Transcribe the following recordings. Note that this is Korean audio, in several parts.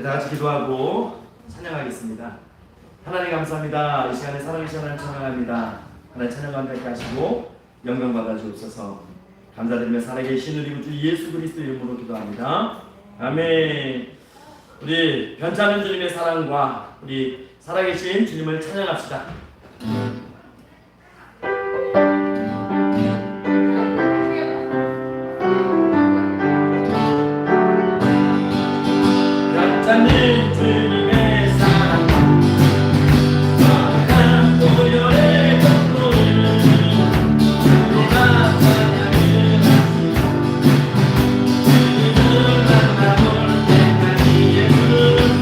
다 같이 기도하고 찬양하겠습니다. 하나님 감사합니다. 이 시간에 살아계신 하나님 찬양합니다. 하나님 찬양 감사하게 하시고 영광 받아 주옵소서. 감사드리며 살아계신 우리 주 예수 그리스도 이름으로 기도합니다. 아멘. 우리 변찮은 주님의 사랑과 우리 살아계신 주님을 찬양합시다. 변찮은 주님의 사랑 선한 보혈의 공로를 우리가 찬양을 주님을 만나볼 때까지 예수를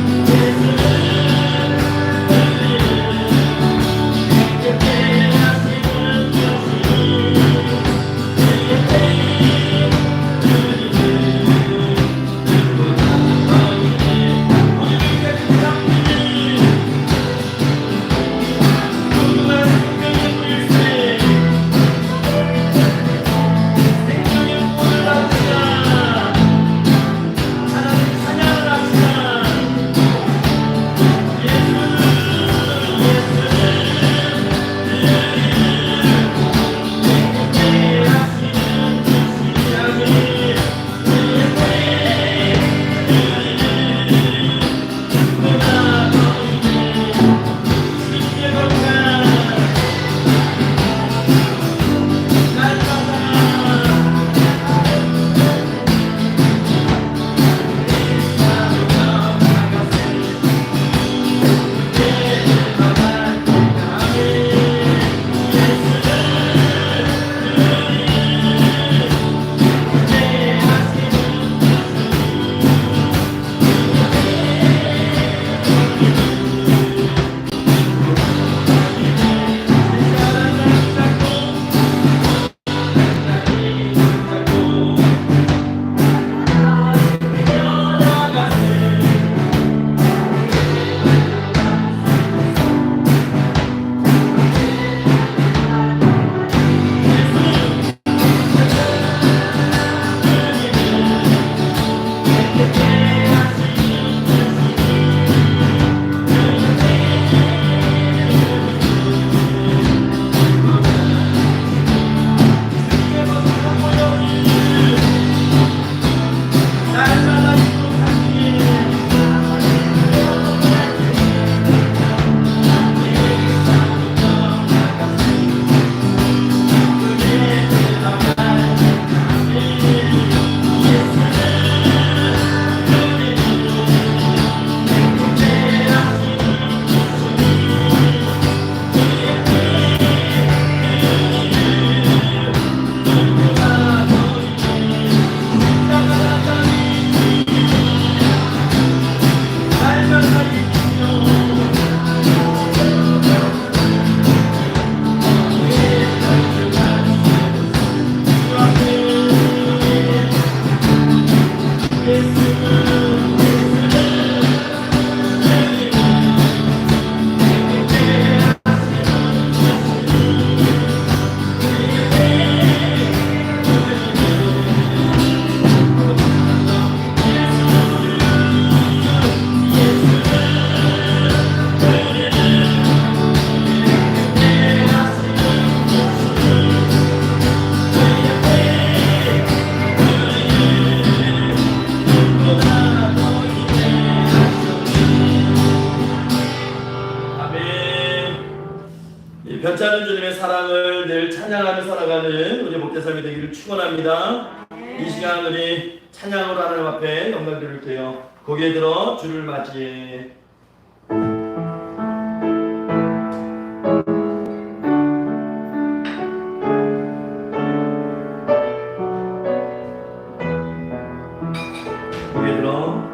변찮은 주님의 사랑을 늘 찬양하며 살아가는 우리 목회 삶이 되기를 축원합니다. 이 시간 우리 찬양으로 하나님 앞에 영광 드릴게요. 고개 들어 주를 맞이해. 고개 들어.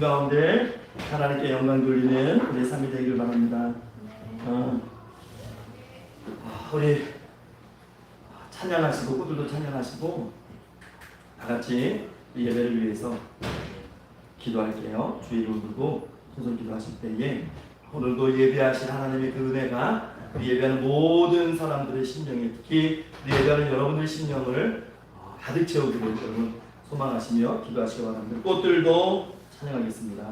가운데 하나님께 영광 돌리는 우리 삶이 되기를 바랍니다. 우리 찬양하시고 후들도 찬양하시고 다 같이 이 예배를 위해서 기도할게요. 주의 이름 부르고 손손 기도하실 때에 오늘도 예배하실 하나님의 그 은혜가 우리 예배하는 모든 사람들의 심령에, 특히 우리 예배하는 여러분들의 심령을 가득 채우기를 여러분 소망하시며 기도하시기 바랍니다. 꽃들도 찬양하겠습니다.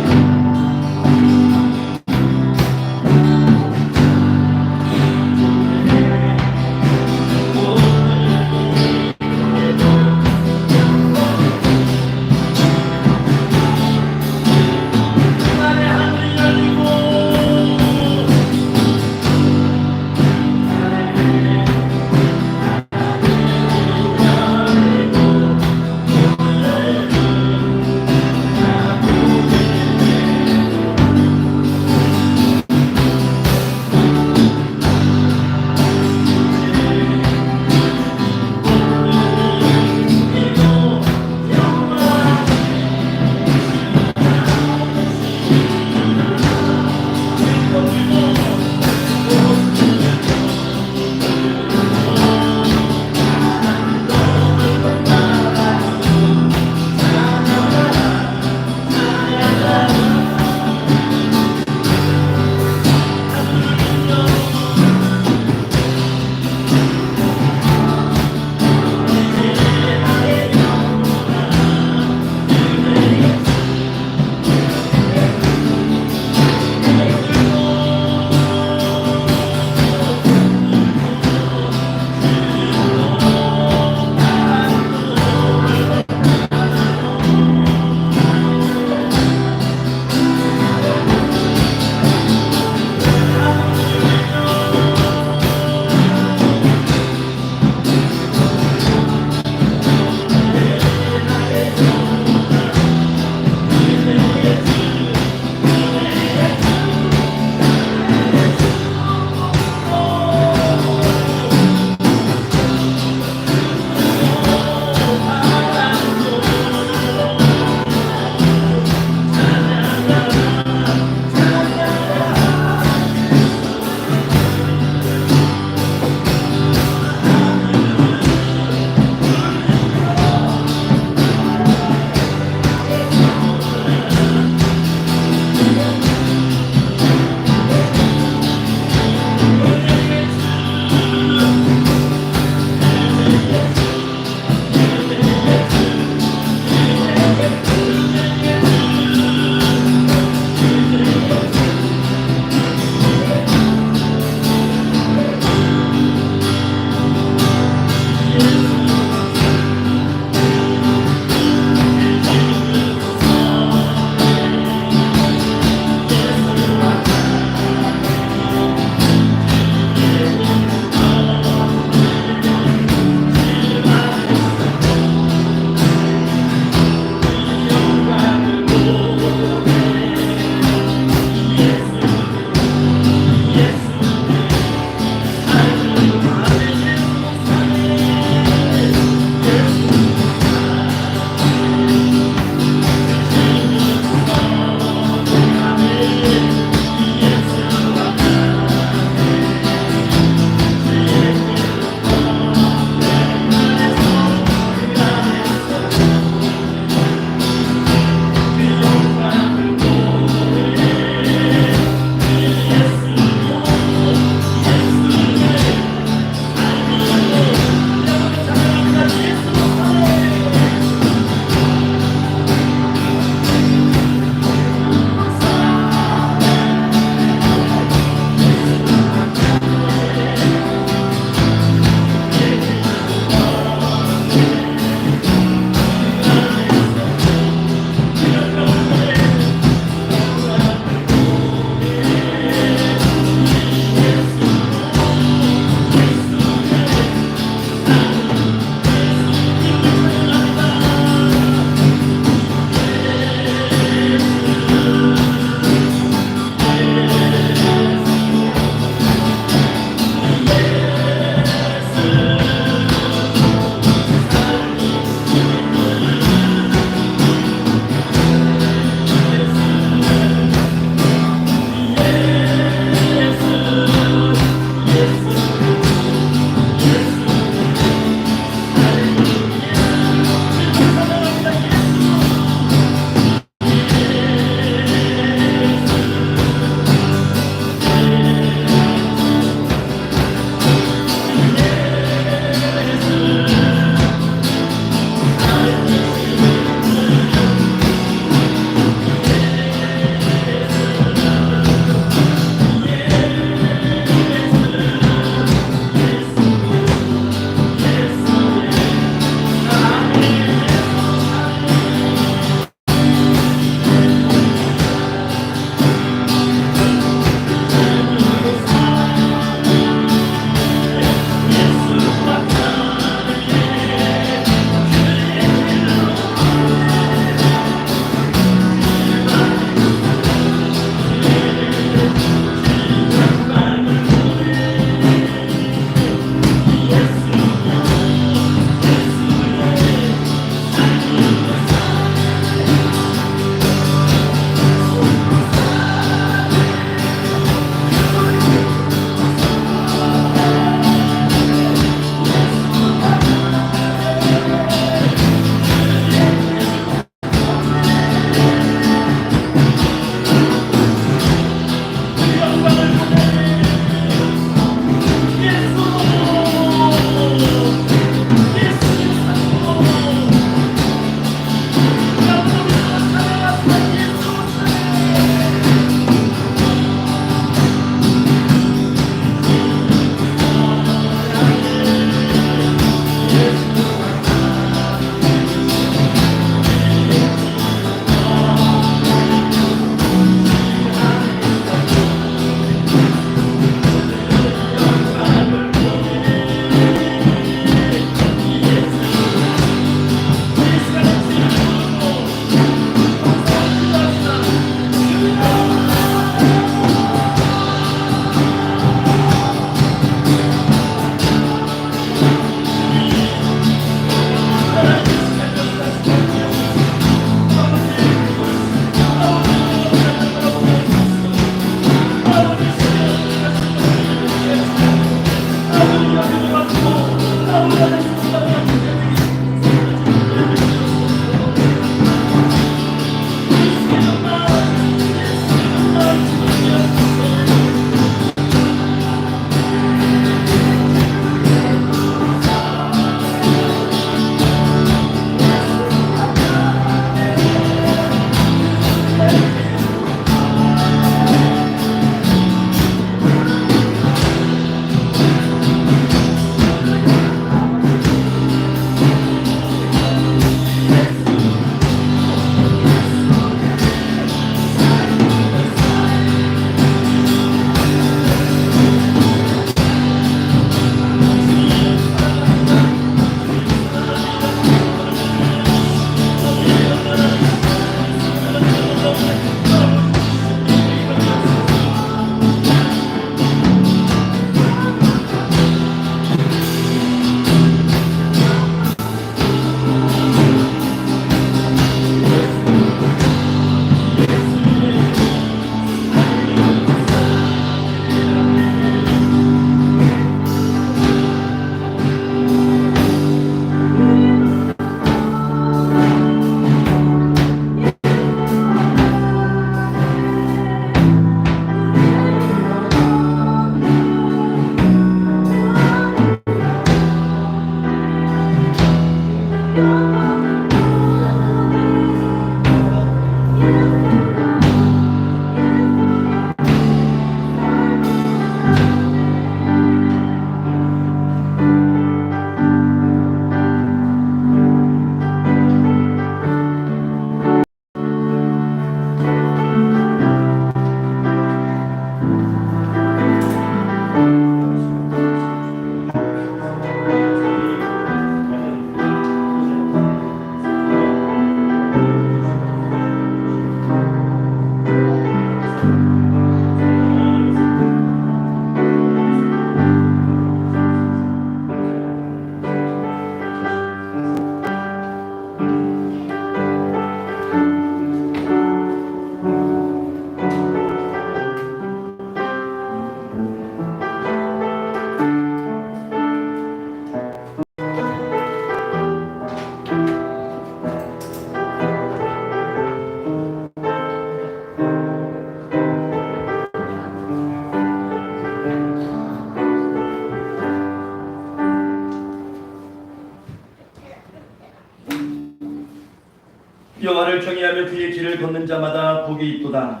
여호와를 경외하며 그의 길을 걷는 자마다 복이 있도다.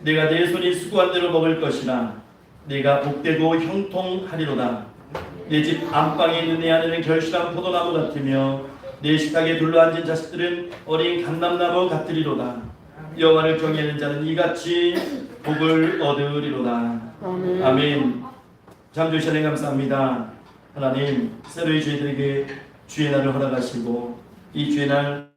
내가 내 손이 수고한 대로 먹을 것이라. 내가 복되고 형통하리로다. 내 집 안방에 있는 내 아내는 결실한 포도나무 같으며 내 식탁에 둘러앉은 자식들은 어린 감람나무 같으리로다. 여호와를 경외하는 자는 이같이 복을 얻으리로다. 아멘. 참 주신 하나님 감사합니다. 하나님, 새로이 저희들에게 주의 날을 허락하시고 이 주의 날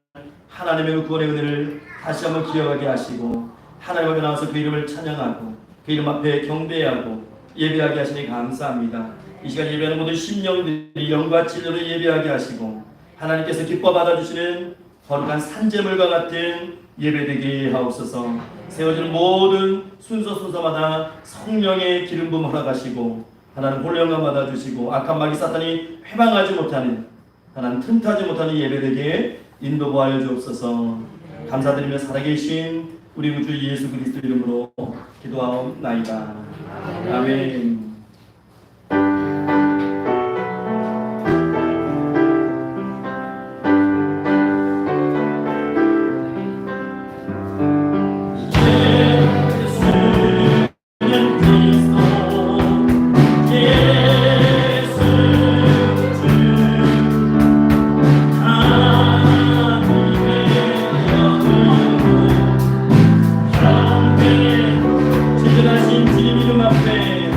하나님의 구원의 은혜를 다시 한번 기억하게 하시고 하나님 앞에 나와서 그 이름을 찬양하고 그 이름 앞에 경배하고 예배하게 하시니 감사합니다. 이 시간 예배하는 모든 심령들이 영과 진리로 예배하게 하시고 하나님께서 기뻐 받아주시는 거룩한 산제물과 같은 예배되게 하옵소서. 세워지는 모든 순서마다 성령의 기름 부음 허락하시고 하나님 홀로 영광 받아주시고 악한 마귀 사탄이 회방하지 못하는 하나님 틈타지 못하는 예배되게 인도 보하여 주옵소서. 감사드리며 살아계신 우리 구주 예수 그리스도 이름으로 기도하옵나이다. 아멘. 진실하신 주님 이름 앞에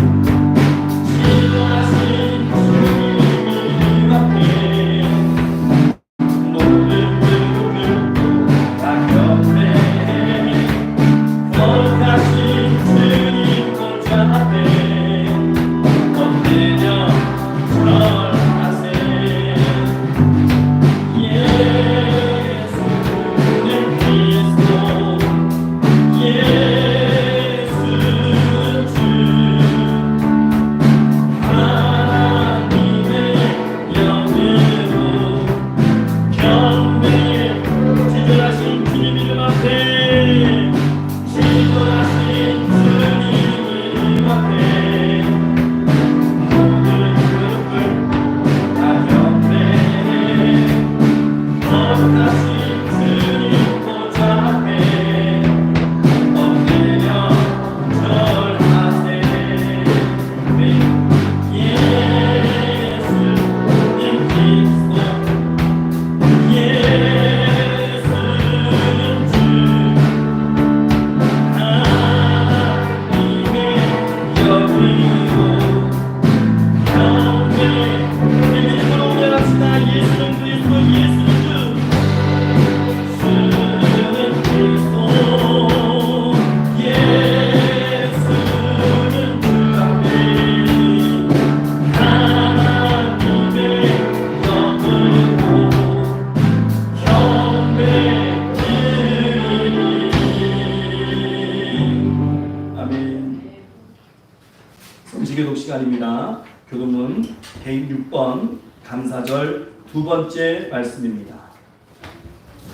성지교독 시간입니다. 교독문 106번 감사절 두 번째 말씀입니다.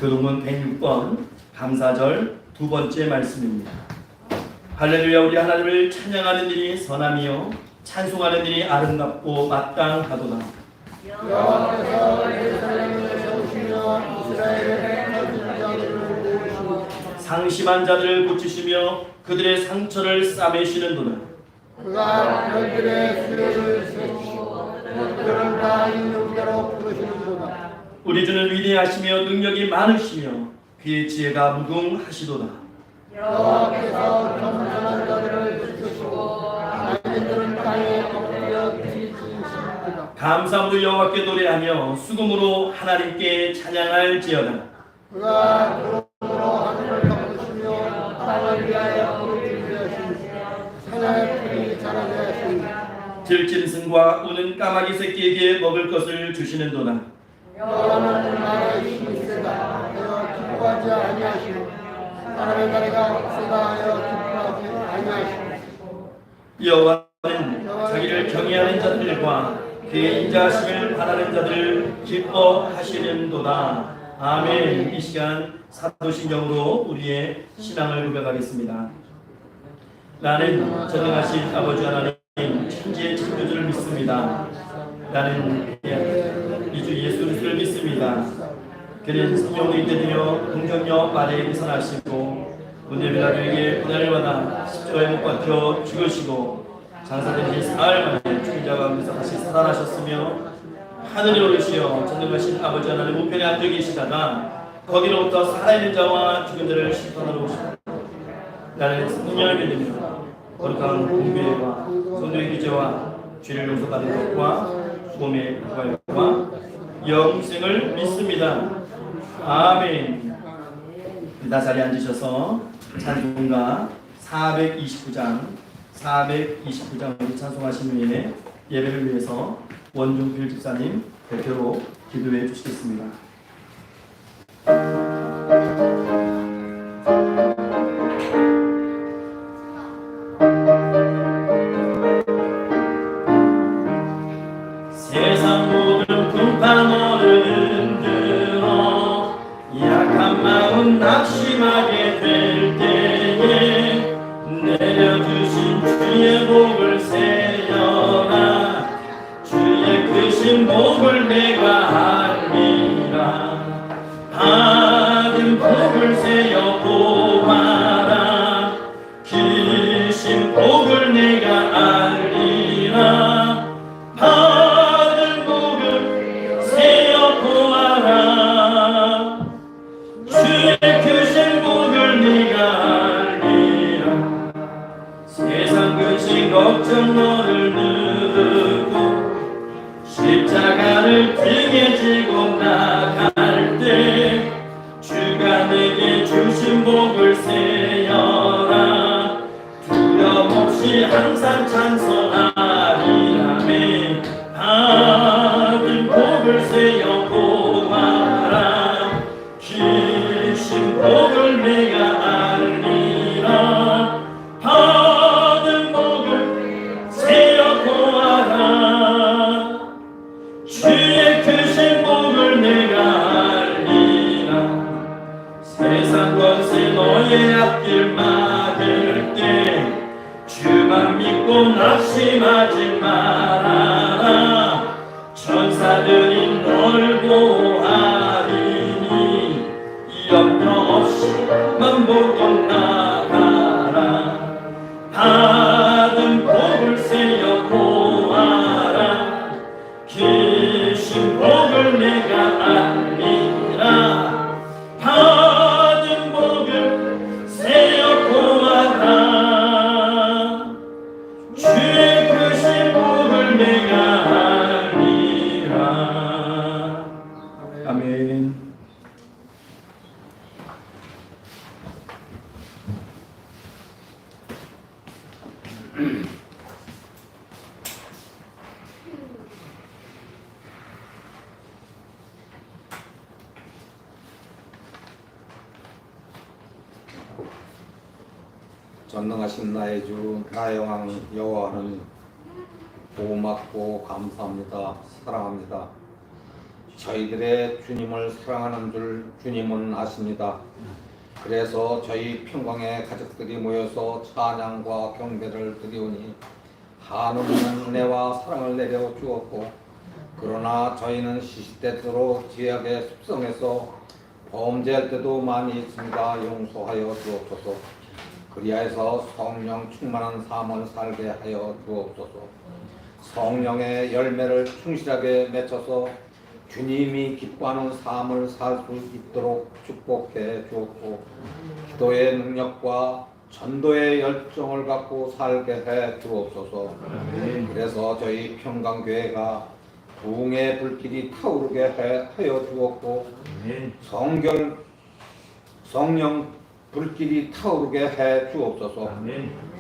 교독문 106번 감사절 두 번째 말씀입니다. 할렐루야. 우리 하나님을 찬양하는 일이 선함이요 찬송하는 일이 아름답고 마땅하도다. 여호와께서 예루살렘을 세우시며 이스라엘의 거짓자들을 상심한 자들을 고치시며 그들의 상처를 싸매시는도다. 그가 별들의 수레를 세우시고 그들을 다 있는 대로 부르시는도다. 우리 주는 위대하시며 능력이 많으시며 그의 지혜가 무궁하시도다. 여호와께서 겸손한 자들을 지키시고 악인들은 땅에 엎드려 뒤지십니다. 감사함으로 여호와께 노래하며 수금으로 하나님께 찬양할지어다. 그가 구름으로 하늘을 덮으시며 땅을 위하여 불을 준비하시니 산에 풀이 자라게 하시니 들짐승과 우는 까마귀 새끼에게 먹을 것을 주시는도다. 여호와는 나라의 힘이 세다 하여 기뻐하지 아니하시고 사람의 나라가 세다 하여 기뻐하지 아니하시고 여호와는 자기를 경외하는 자들과 그의 인자하심을 바라는 자들을 기뻐하시는도다. 아멘. 이 시간 사도신경으로 우리의 신앙을 고백하겠습니다. 나는 전능하신 아버지 하나님 천지의 창조주를 믿습니다. 나는 이 주 예수 그리스도를 믿습니다. 그는 성령으로 인되되어 긍정여 마리아에게 선하시고 문예비라에게 고난을 받아 십자가에 못 박혀 죽으시고 장사된 지 사흘 만에 죽은 자 가운데서 다시 살아나셨으며 하늘에 오르시어 전능하신 아버지 하나님 우편에 앉아 계시다가 거기로부터 살아있는 자와 죽은 자를 심판하러 오십니다. 나는 성령을 믿으며 거룩한 공교회와 성도의 교제와 죄를 용서받는 것과 몸의 부활과 영생을 믿습니다. 아멘. 다 자리에 앉으셔서 찬송가 429장 우리 찬송하신 후에 예배를 위해서 원종필 집사님 대표로 기도해 주시겠습니다. 세상 모든 풍파모를 흔들어 약한 마음 낙심하게 될 때에 내려주신 주의 복을 세려라. 주의 크신 복을 내가 알리라. 받은 복을 세어 보아라. 크신 복을 내가 알리라. 받은 복을 세어 보아라. 주의 크신 복을 내가 알리라. 세상 근심 걱정 너를 누르고 십자가를 등에 지고 나갈 때 주가 내게 주신 복을 세어라. 두려움 없이 항상 찬송하리라매. 받은 복을 세어 보아라. 주신 복을 내가 알리라. 받은 복을 세어 보아라. 주의 크신 복을 내가 알리라. 세상 권세 너의 앞길 막을 때 주만 믿고 낙심하지 말아라. 천사들이 널 보호하리니 염려 없이만 보고 나가라. 받은 복을 세어 보아라. 크신 복을 내가 알리라. 받은 복을 세어 보아라. 주의 크신 복을 내가 전능하신 나의 주 나의 왕 여호와는 고맙고 감사합니다. 사랑합니다. 저희들의 주님을 사랑하는 줄 주님은 아십니다. 그래서 저희 평강의 가족들이 모여서 찬양과 경배를 드리오니 한없는 은혜와 사랑을 내려 주었고, 그러나 저희는 시시때때로 죄악에 습성해서 범죄할 때도 많이 있습니다. 용서하여 주옵소서. 그리하여서 성령 충만한 삶을 살게 하여 주옵소서. 성령의 열매를 충실하게 맺혀서 주님이 기뻐하는 삶을 살 수 있도록 축복해 주옵고, 기도의 능력과 전도의 열정을 갖고 살게 해 주옵소서. 그래서 저희 평강교회가 부흥의 불길이 타오르게 하여 주었고, 성령 불길이 타오르게 해 주옵소서.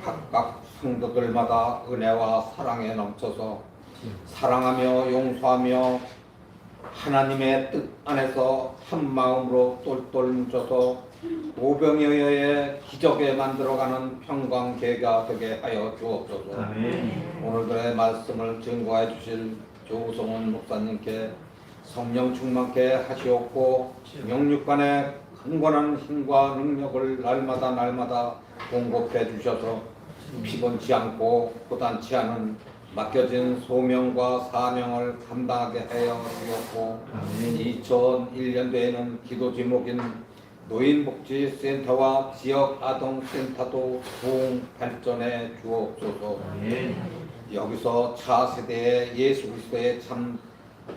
각각 성도들마다 은혜와 사랑에 넘쳐서 사랑하며 용서하며 하나님의 뜻 안에서 한 마음으로 똘똘 뭉쳐서 오병이어의 기적에 만들어가는 평강계가 되게 하여 주옵소서. 오늘들의 말씀을 증거해 주실 조성훈 목사님께 성령 충만케 하시옵고, 영육간의 강건한 힘과 능력을 날마다 공급해 주셔서 피곤치 않고 고단치 않은 맡겨진 소명과 사명을 감당하게 하여 주었고, 2001년도에는 기도 제목인 노인복지센터와 지역아동센터도 부흥 발전해 주옵소서. 여기서 차세대의 예수 그리스도의 참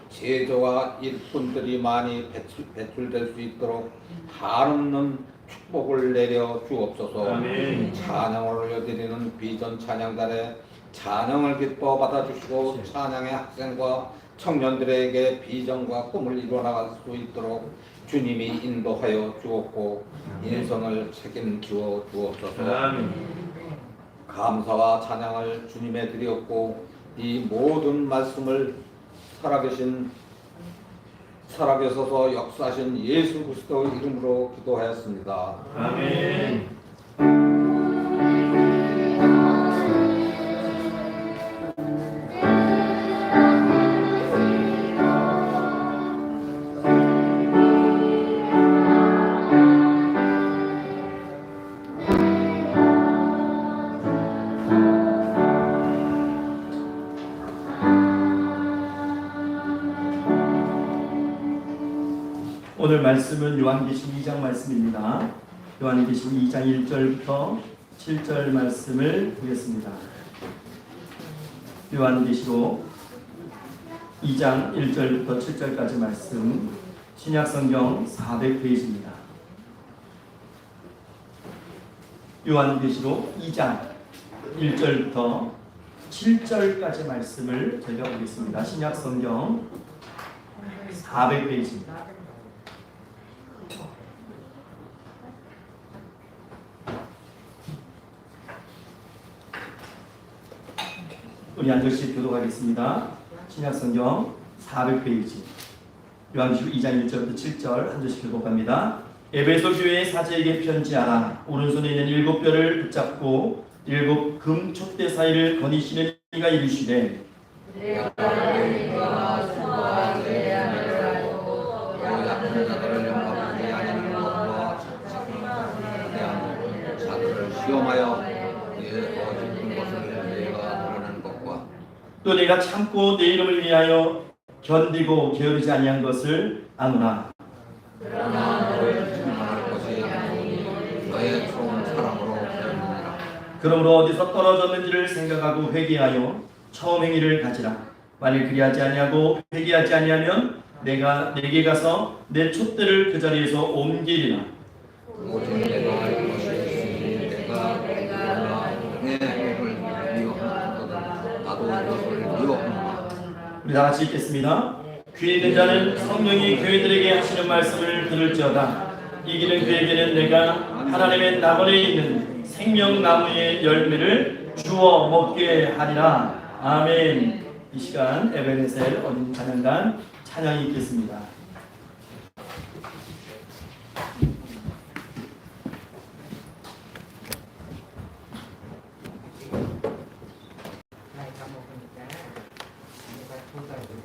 제자와 일꾼들이 많이 배출될 수 있도록 한없는 축복을 내려 주옵소서. 찬양을 올려드리는 비전 찬양단에 찬양을 기뻐 받아주시고, 찬양의 학생과 청년들에게 비전과 꿈을 이루어나갈 수 있도록 주님이 인도하여 주옵고, 인생을 책임지어 주옵소서. 감사와 찬양을 주님에 드리었고, 이 모든 말씀을 살아계셔서 역사하신 예수 그리스도 이름으로 기도하였습니다. 아멘. 오늘 말씀은 요한계시록 2장 말씀입니다. 요한계시록 2장 1절부터 7절 말씀을 보겠습니다. 요한계시록 2장 1절부터 7절까지 말씀, 신약성경 400페이지입니다. 요한계시록 2장 1절부터 7절까지 말씀을 저희가 보겠습니다. 신약성경 400페이지입니다. 우리 한 절씩 교독하겠습니다. 신약성경 400페이지 요한계시록 2장 1절부터 7절 한 절씩 교독합니다. 에베소 교회의 사제에게 편지하라. 오른손에 있는 7뼈를 붙잡고 7 금 촛대 사이를 거니시는 이가 이르시되, 내가 너희가 수고하게 하느라 하고 약한 자들을 영접하게 하는 것과 착각에 대한 자들을 시험하여 네 거짓된 것을 내가 드러낸 것과 또 내가 참고 내 이름을 위하여 견디고 게으르지 아니한 것을 아노라. 그러나 너희를 충만할 것이 아니니 너의 좋은 사랑으로 되느니라. 그러므로 어디서 떨어졌는지를 생각하고 회개하여 처음 행위를 가지라. 만일 그리하지 아니하고 회개하지 아니하면 내가 내게 가서 내 촛대를 그 자리에서 옮기리라. 오직 내가 이것이 있으니 내가 내 행위를 미워하거든 나도 이것을 미워하노라. 우리 다 같이 읽겠습니다. 귀에 있는 자는 성령이 교회들에게 하시는 말씀을 들을지어다. 이기는 그에게는 내가 하나님의 나무에 있는 생명나무의 열매를 주어 먹게 하리라. 아멘. 이 시간 에베네셀 어린 찬양단 찬양이 있겠습니다. 아멘.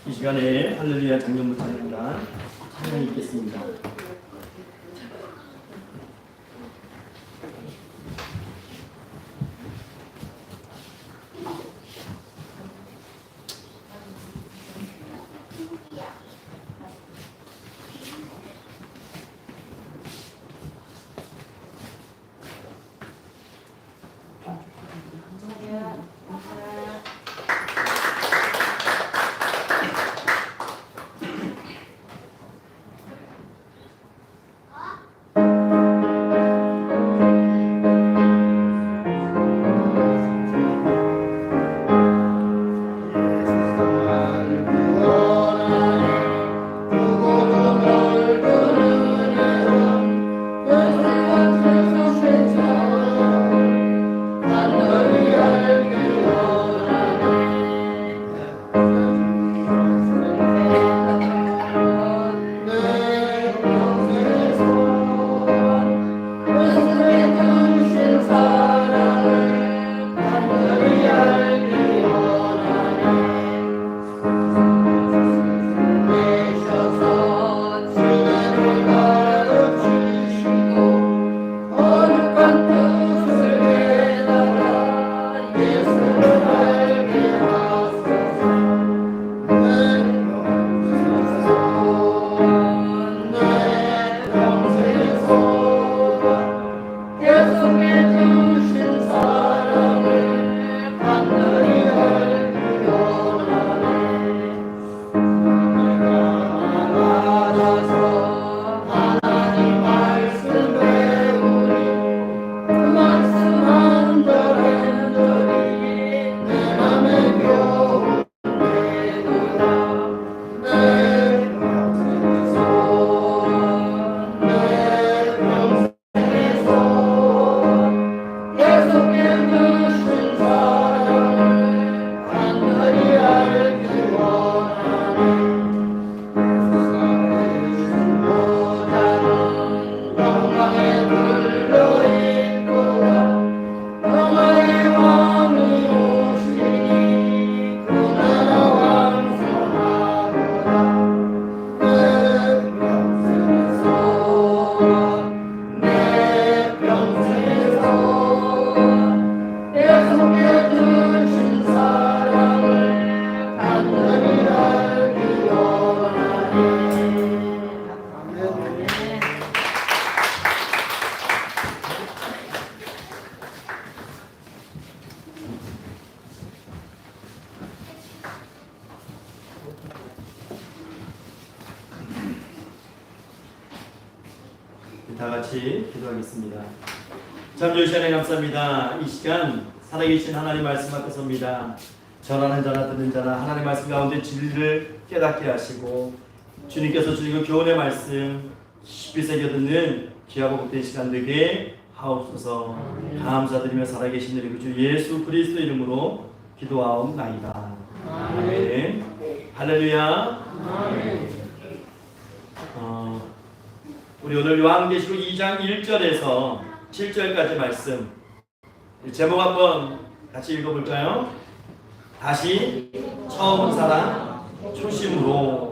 이 시간에 할렐루야 장년부 찬양단 찬양이 있겠습니다. 아멘. 다 같이 기도하겠습니다. 참 좋은 시간에 감사합니다. 이 시간 살아계신 하나님 말씀 앞에 섭니다. 전하는 자나 듣는 자나 하나님 말씀 가운데 진리를 깨닫게 하시고 주님께서 주시는 교훈의 말씀 깊이 새겨 듣는 귀하고 복된 시간 되게 하옵소서. 감사드리며 살아계신 우리 주 예수 그리스도 이름으로 기도하옵나이다. 아멘. 할렐루야. 우리 오늘 요한계시록 2장 1절에서 7절까지 말씀 제목 한번 같이 읽어볼까요? 다시 처음 사랑 초심으로.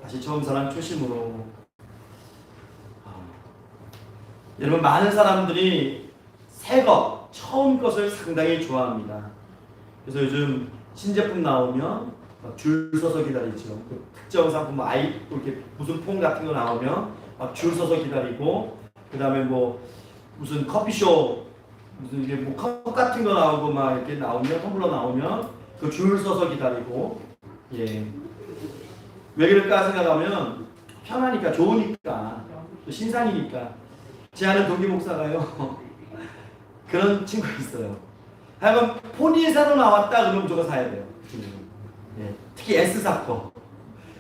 다시 처음 사랑 초심으로. 여러분, 많은 사람들이 새 것, 처음 것을 상당히 좋아합니다. 그래서 요즘 신제품 나오면 줄 서서 기다리죠. 특정 상품, 이렇게 무슨 폰 같은 거 나오면 막 줄 서서 기다리고, 그 다음에 뭐 무슨 커피숍, 무슨 이게 뭐 컵 같은 거 나오고 막 이렇게 나오면, 텀블러 나오면 그 줄 서서 기다리고, 예. 왜 그럴까 생각하면 편하니까, 좋으니까, 또 신상이니까. 제 아는 동기 목사가요 그런 친구 있어요. 하여간 폰이 새로 나왔다 그러면 무조건 사야 돼요. 예. 특히 S사 거.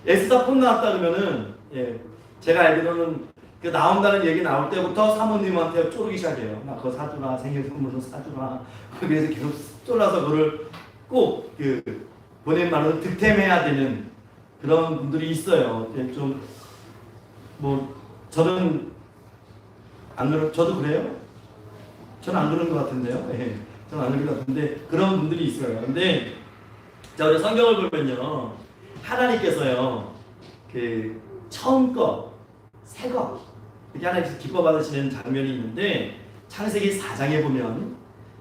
S사 폰 나왔다 그러면은, 예. 제가 알기로는 그 나온다는 얘기 나올 때부터 사모님한테 쪼르기 시작해요. 나 그거 사주라, 생일 선물로 사주라. 그래서 계속 쫄라서 그걸 꼭 본인 말로 득템해야 되는 그런 분들이 있어요. 좀 뭐 저는 안 그러, 저도 그래요? 저는 안 그런 것 같은데요. 네, 저는 안 그런 것 같은데 그런 분들이 있어요. 근데 자, 우리 성경을 보면요, 하나님께서요 그 처음 것, 새 것 이렇게 하나님께서 기뻐 받으시는 장면이 있는데, 창세기 4장에 보면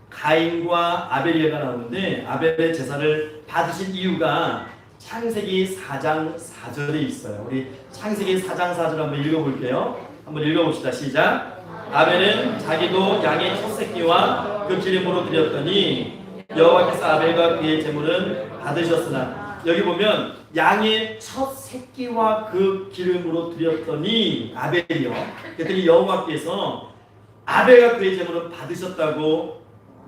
가인과 아벨이가 나오는데, 아벨의 제사를 받으신 이유가 창세기 4장 4절에 있어요. 우리 창세기 4장 4절 한번 읽어볼게요. 한번 읽어봅시다. 시작. 아벨은 자기도 양의 첫 새끼와 그 기름으로 드렸더니 여호와께서 아벨과 그의 제물은 받으셨으나, 여기 보면 양의 첫 새끼와 그 기름으로 드렸더니 아벨이요. 그랬더니 여호와께서 아벨과 그의 제물은 받으셨다고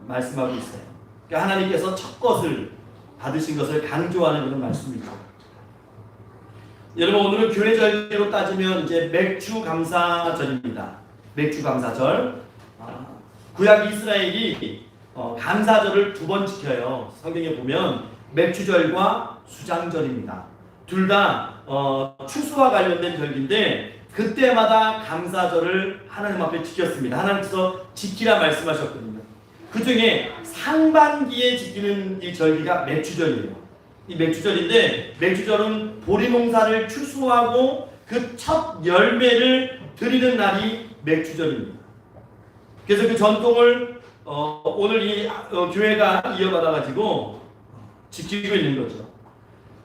말씀하고 있어요. 그러니까 하나님께서 첫 것을 받으신 것을 강조하는 그런 말씀이죠. 여러분, 오늘은 교회절기로 따지면 이제 맥주감사절입니다. 맥주감사절. 구약 이스라엘이 감사절을 2번 지켜요. 성경에 보면 맥주절과 수장절입니다. 둘 다 추수와 관련된 절기인데, 그때마다 감사절을 하나님 앞에 지켰습니다. 하나님께서 지키라 말씀하셨거든요. 그 중에 상반기에 지키는 이 절기가 맥주절이에요. 이 맥주절인데, 맥주절은 보리 농사를 추수하고 그 첫 열매를 드리는 날이 맥주절입니다. 그래서 그 전통을 오늘 이 교회가 이어받아가지고 지키고 있는 거죠.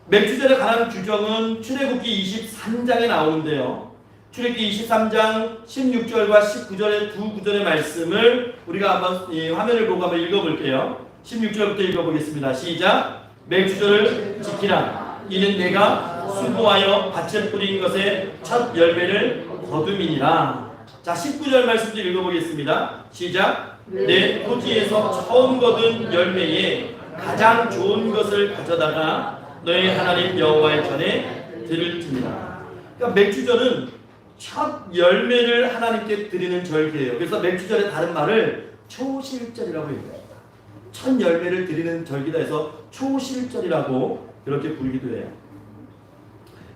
맥주절에 관한 규정은 출애굽기 23장에 나오는데요. 출애굽기 23장 16절과 19절의 두 구절의 말씀을 우리가 한번 이 화면을 보고 한번 읽어볼게요. 16절부터 읽어보겠습니다. 시작. 맥주절을 지키라. 이는 내가 수고하여 밭에 뿌린 것의 첫 열매를 거둠이니라. 자, 19절 말씀도 읽어보겠습니다. 시작. 내 토지에서 처음 거둔 열매에 가장 좋은 것을 가져다가 너희 하나님 여호와의 전에 드릴지니라. 그러니까 맥주절은 첫 열매를 하나님께 드리는 절기예요. 그래서 맥주절의 다른 말을 초실절이라고 얘기합니다. 첫 열매를 드리는 절기다 해서 초실절이라고 이렇게 부르기도 해요.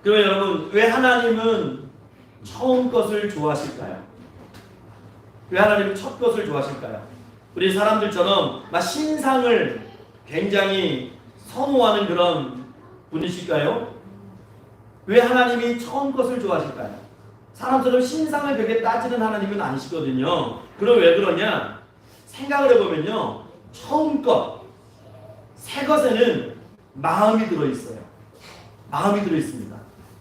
그러면 여러분, 왜 하나님은 처음 것을 좋아하실까요? 왜 하나님은 첫 것을 좋아하실까요? 우리 사람들처럼 막 신상을 굉장히 선호하는 그런 분이실까요? 왜 하나님이 처음 것을 좋아하실까요? 사람처럼 신상을 그렇게 따지는 하나님은 아니시거든요. 그럼 왜 그러냐? 생각을 해보면요, 처음 것, 새 것에는 마음이 들어있어요. 마음이 들어있습니다.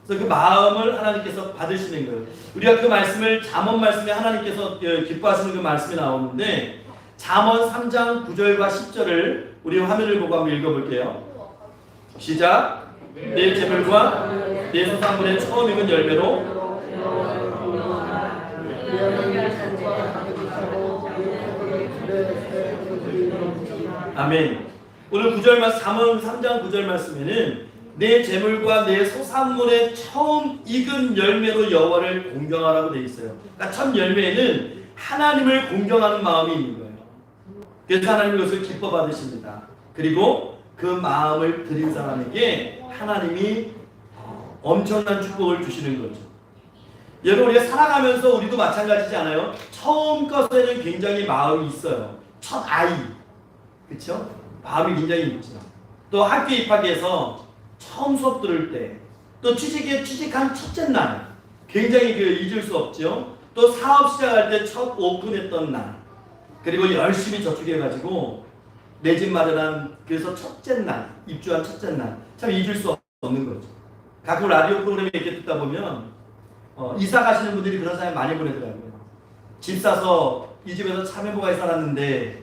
그래서 그 마음을 하나님께서 받으시는 거예요. 우리가 그 말씀을 잠언 말씀에 하나님께서 기뻐하시는 그 말씀이 나오는데 잠언 3장 9절과 10절을 우리 화면을 보고 한번 읽어볼게요. 시작. 내 재물과 내 소산물의 처음 익은 열매로 아멘. 오늘 9절 말씀, 잠언 3장 9절 말씀에는 내 재물과 내 소산물의 처음 익은 열매로 여호와를 공경하라고 되어 있어요. 그러니까 첫 열매에는 하나님을 공경하는 마음이 있는 거예요. 그래서 하나님 그것을 기뻐 받으십니다. 그리고 그 마음을 드린 사람에게 하나님이 엄청난 축복을 주시는 거죠. 여러분, 우리가 살아가면서 우리도 마찬가지지 않아요? 처음 것에는 굉장히 마음이 있어요. 첫 아이, 그렇죠? 마음이 굉장히 있죠. 또 학교 입학해서 처음 수업 들을 때, 또 취직한 첫째 날, 굉장히 잊을 수 없죠. 또 사업 시작할 때 첫 오픈했던 날, 그리고 열심히 저축해가지고 내 집 마련한, 그래서 첫째 날, 입주한 첫째 날, 참 잊을 수 없는 거죠. 가끔 라디오 프로그램에 이렇게 듣다 보면 이사 가시는 분들이 그런 사연 많이 보내더라고요. 집 사서 이 집에서 참 행복하게 살았는데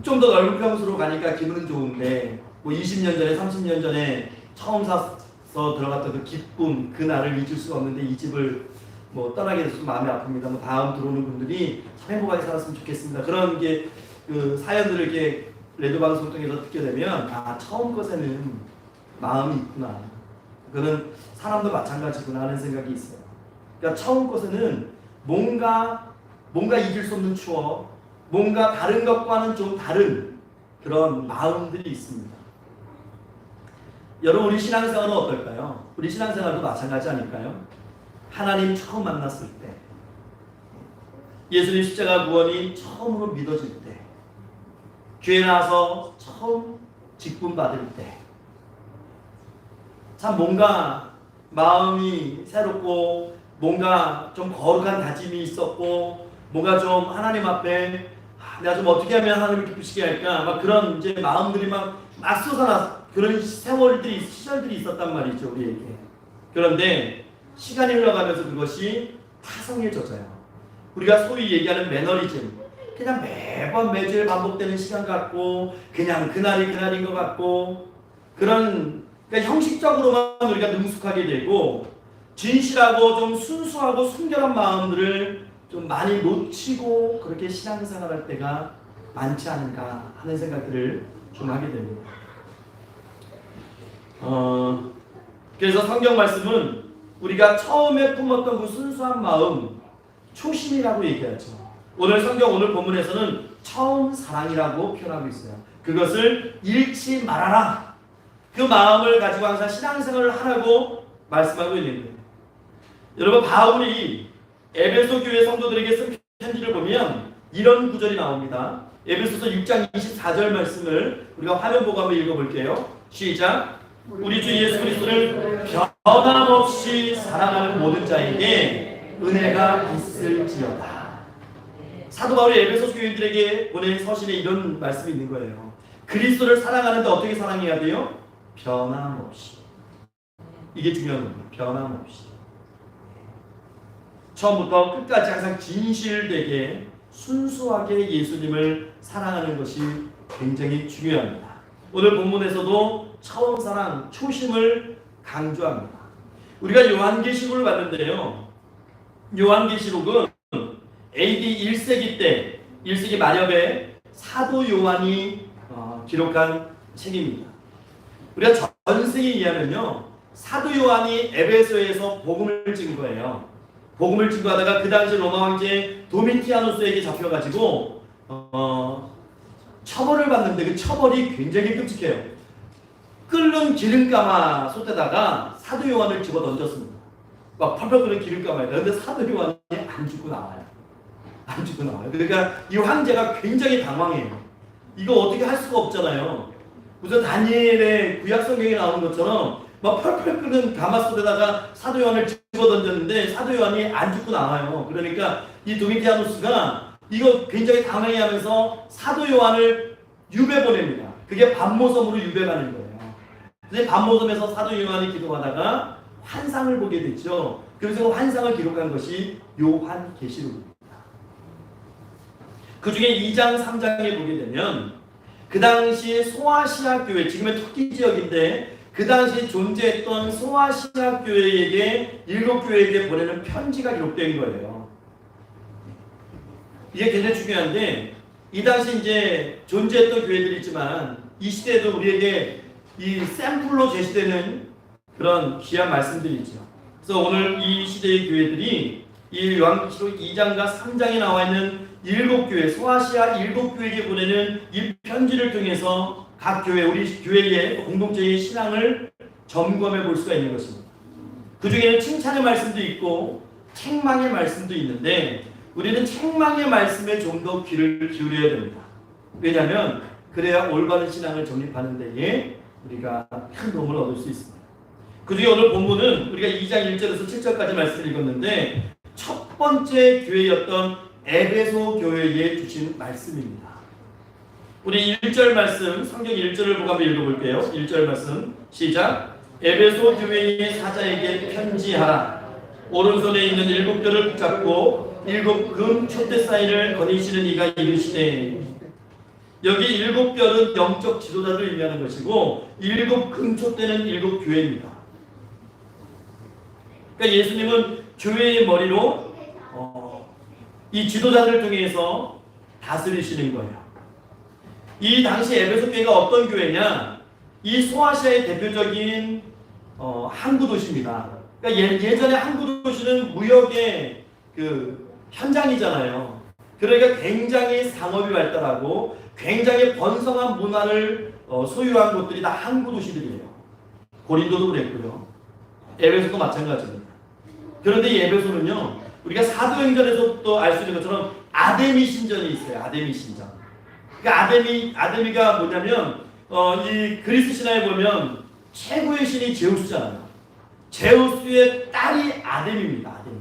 좀 더 넓은 평수로 가니까 기분은 좋은데 뭐 20년 전에 30년 전에 처음 사서 들어갔던 그 기쁨, 그 날을 잊을 수가 없는데 이 집을 뭐 떠나게 돼서 마음이 아픕니다. 뭐 다음 들어오는 분들이 참 행복하게 살았으면 좋겠습니다. 그런 게 그 사연들을 이렇게 레드 방송 통해서 듣게 되면 처음 것에는 마음이 있구나. 그거는 사람도 마찬가지구나 하는 생각이 있어요. 그러니까 처음 것에는 뭔가 잊을 수 없는 추억, 뭔가 다른 것과는 좀 다른 그런 마음들이 있습니다. 여러분, 우리 신앙생활은 어떨까요? 우리 신앙생활도 마찬가지 아닐까요? 하나님 처음 만났을 때, 예수님 십자가 구원이 처음으로 믿어질 때, 교회 나와서 처음 직분 받을 때, 참 뭔가 마음이 새롭고 뭔가 좀 거룩한 다짐이 있었고 뭔가 좀 하나님 앞에 내가 좀 어떻게 하면 하나님을 기쁘시게 할까 막 그런 이제 마음들이 막 쏟아나 그런 시절들이 있었단 말이죠, 우리에게. 그런데 시간이 흘러가면서 그것이 타성해져요. 우리가 소위 얘기하는 매너리즘, 그냥 매번 매주에 반복되는 시간 같고 그냥 그날이 그날인 것 같고 그런, 그러니까 형식적으로만 우리가 능숙하게 되고 진실하고 좀 순수하고 순결한 마음들을 좀 많이 놓치고 그렇게 신앙생활할 때가 많지 않은가 하는 생각들을 좀 하게 됩니다. 그래서 성경 말씀은 우리가 처음에 품었던 그 순수한 마음, 초심이라고 얘기하죠. 오늘 본문에서는 처음 사랑이라고 표현하고 있어요. 그것을 잃지 말아라. 그 마음을 가지고 항상 신앙생활을 하라고 말씀하고 있는 거예요. 여러분, 바울이 에베소 교회 성도들에게 쓴 편지를 보면 이런 구절이 나옵니다. 에베소서 6장 24절 말씀을 우리가 화면 보고 한번 읽어볼게요. 시작. 우리 주 예수 그리스도를 변함없이 사랑하는 모든 자에게 은혜가 있을지어다. 사도 바울이 에베소 교인들에게 보낸 서신에 이런 말씀이 있는 거예요. 그리스도를 사랑하는데 어떻게 사랑해야 돼요? 변함없이. 이게 중요한 겁니다. 변함없이. 처음부터 끝까지 항상 진실되게 순수하게 예수님을 사랑하는 것이 굉장히 중요합니다. 오늘 본문에서도 처음 사랑, 초심을 강조합니다. 우리가 요한계시록을 봤는데요. 요한계시록은 AD 1세기 때, 1세기 말엽에 사도 요한이 기록한 책입니다. 우리가 전세기에 의하면요, 사도 요한이 에베소에서 복음을 증거해요. 복음을 증거하다가 그 당시 로마 황제 도미티아누스에게 잡혀가지고 처벌을 받는데 그 처벌이 굉장히 끔찍해요. 끓는 기름가마 솥에다가 사도 요한을 집어 던졌습니다. 막 펄펄 끓는 기름가마에다. 근데 사도 요한이 안 죽고 나와요. 안 죽고 나와요. 그러니까 이 황제가 굉장히 당황해요. 이거 어떻게 할 수가 없잖아요. 우선 다니엘의 구약 성경에 나오는 것처럼 막 펄펄 끓는 가마솥에다가 사도 요한을 집어 던졌는데 사도 요한이 안 죽고 나와요. 그러니까 이 도미티아누스가 이거 굉장히 당황해하면서 사도 요한을 유배 보냅니다. 그게 반모섬으로 유배 가는 거예요. 근데 반모섬에서 사도 요한이 기도하다가 환상을 보게 됐죠. 그래서 그 환상을 기록한 것이 요한계시록입니다. 그 중에 2장, 3장에 보게 되면 그 당시에 소아시아 교회, 지금의 터키 지역인데 그 당시에 존재했던 소아시아 교회에게, 7교회에게 보내는 편지가 기록된 거예요. 이게 굉장히 중요한데, 이 당시 이제 존재했던 교회들이 있지만 이 시대에도 우리에게 이 샘플로 제시되는 그런 귀한 말씀들이 있죠. 그래서 오늘 이 시대의 교회들이 이 요한계시록 2장과 3장에 나와 있는 7교회, 소아시아 7교회에게 보내는 이 편지를 통해서 각 교회, 우리 교회의 공동체의 신앙을 점검해 볼 수가 있는 것입니다. 그 중에는 칭찬의 말씀도 있고 책망의 말씀도 있는데 우리는 책망의 말씀에 좀 더 귀를 기울여야 됩니다. 왜냐하면 그래야 올바른 신앙을 정립하는 데에 우리가 큰 도움을 얻을 수 있습니다. 그 중에 오늘 본문은 우리가 2장 1절에서 7절까지 말씀을 읽었는데 첫 번째 교회였던 에베소 교회에 주신 말씀입니다. 우리 1절 말씀, 성경 1절을 보고 한번 읽어볼게요. 1절 말씀 시작. 에베소 교회의 사자에게 편지하라. 오른손에 있는 7뼈를 붙잡고 7금 촛대 사이를 거니시는 이가 이르시되. 여기 7뼈는 영적 지도자를 의미하는 것이고 7금 촛대는 7교회입니다. 그러니까 예수님은 교회의 머리로 이 지도자들을 통해서 다스리시는 거예요. 이 당시 에베소 교회가 어떤 교회냐? 이 소아시아의 대표적인 항구 도시입니다. 그러니까 예전에 항구 도시는 무역의 그 현장이잖아요. 그러니까 굉장히 상업이 발달하고 굉장히 번성한 문화를 소유한 곳들이 다 항구 도시들이에요. 고린도도 그랬고요. 에베소도 마찬가지입니다. 그런데 이 에베소는요, 우리가 사도행전에서부터 알 수 있는 것처럼 아데미 신전이 있어요. 아데미 신전. 그러니까 아데미가 뭐냐면 이 그리스 신화에 보면 최고의 신이 제우스잖아요. 제우스의 딸이 아데미입니다. 아데미.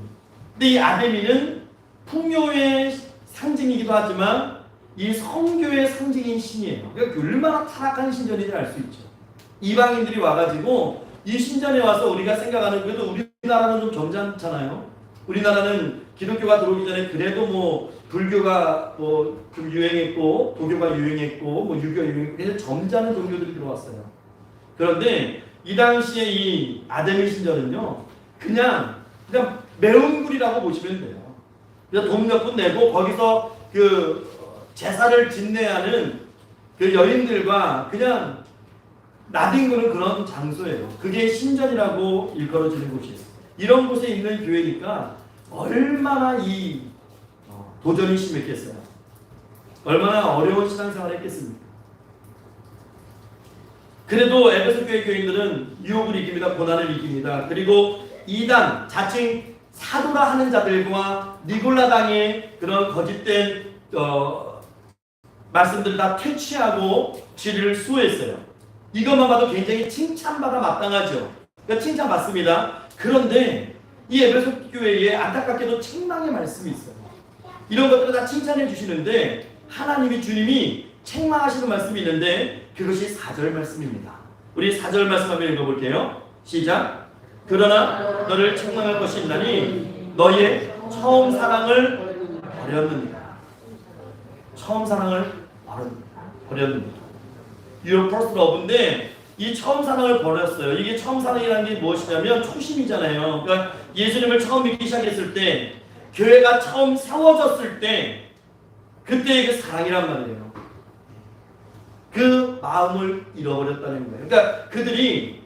근데 이 아데미는 풍요의 상징이기도 하지만 이 성교의 상징인 신이에요. 그러니까 얼마나 타락한 신전인지 알 수 있죠. 이방인들이 와가지고 이 신전에 와서 우리가 생각하는, 그래도 우리나라는 좀 점잖잖아요. 우리나라는 기독교가 들어오기 전에 그래도 뭐 불교가 뭐 좀 유행했고 도교가 유행했고 뭐 유교가 유행했고 그래서 점잖은 종교들이 들어왔어요. 그런데 이 당시에 이 아데미 신전은요 그냥 매운 굴이라고 보시면 돼요. 그래서 돈 몇 푼 내고 거기서 그 제사를 진내하는 그 여인들과 그냥 나뒹구는 그런 장소예요. 그게 신전이라고 일컬어지는 곳이에요. 이런 곳에 있는 교회니까 얼마나 이 도전이 심했겠어요. 얼마나 어려운 신앙생활을 했겠습니까? 그래도 에베소 교회 교인들은 유혹을 이깁니다. 고난을 이깁니다. 그리고 이단, 자칭 사도라 하는 자들과 니골라당의 그런 거짓된 말씀들을 다 퇴치하고 진리를 수호했어요. 이것만 봐도 굉장히 칭찬받아 마땅하죠. 그러니까 칭찬받습니다. 그런데 이 에베소 교회에 안타깝게도 책망의 말씀이 있어요. 이런 것들을 다 칭찬해 주시는데 하나님이, 주님이 책망하시는 말씀이 있는데 그것이 4절 말씀입니다. 우리 4절 말씀 한번 읽어볼게요. 시작. 그러나 너를 책망할 것이 있나니 너의 처음 사랑을 버렸느니라. 처음 사랑을 버렸느니라. Your first love인데 이 처음 사랑을 버렸어요. 이게 처음 사랑이라는 게 무엇이냐면 초심이잖아요. 그러니까 예수님을 처음 믿기 시작했을 때, 교회가 처음 세워졌을 때 그때의 그 사랑이란 말이에요. 그 마음을 잃어버렸다는 거예요. 그러니까 그들이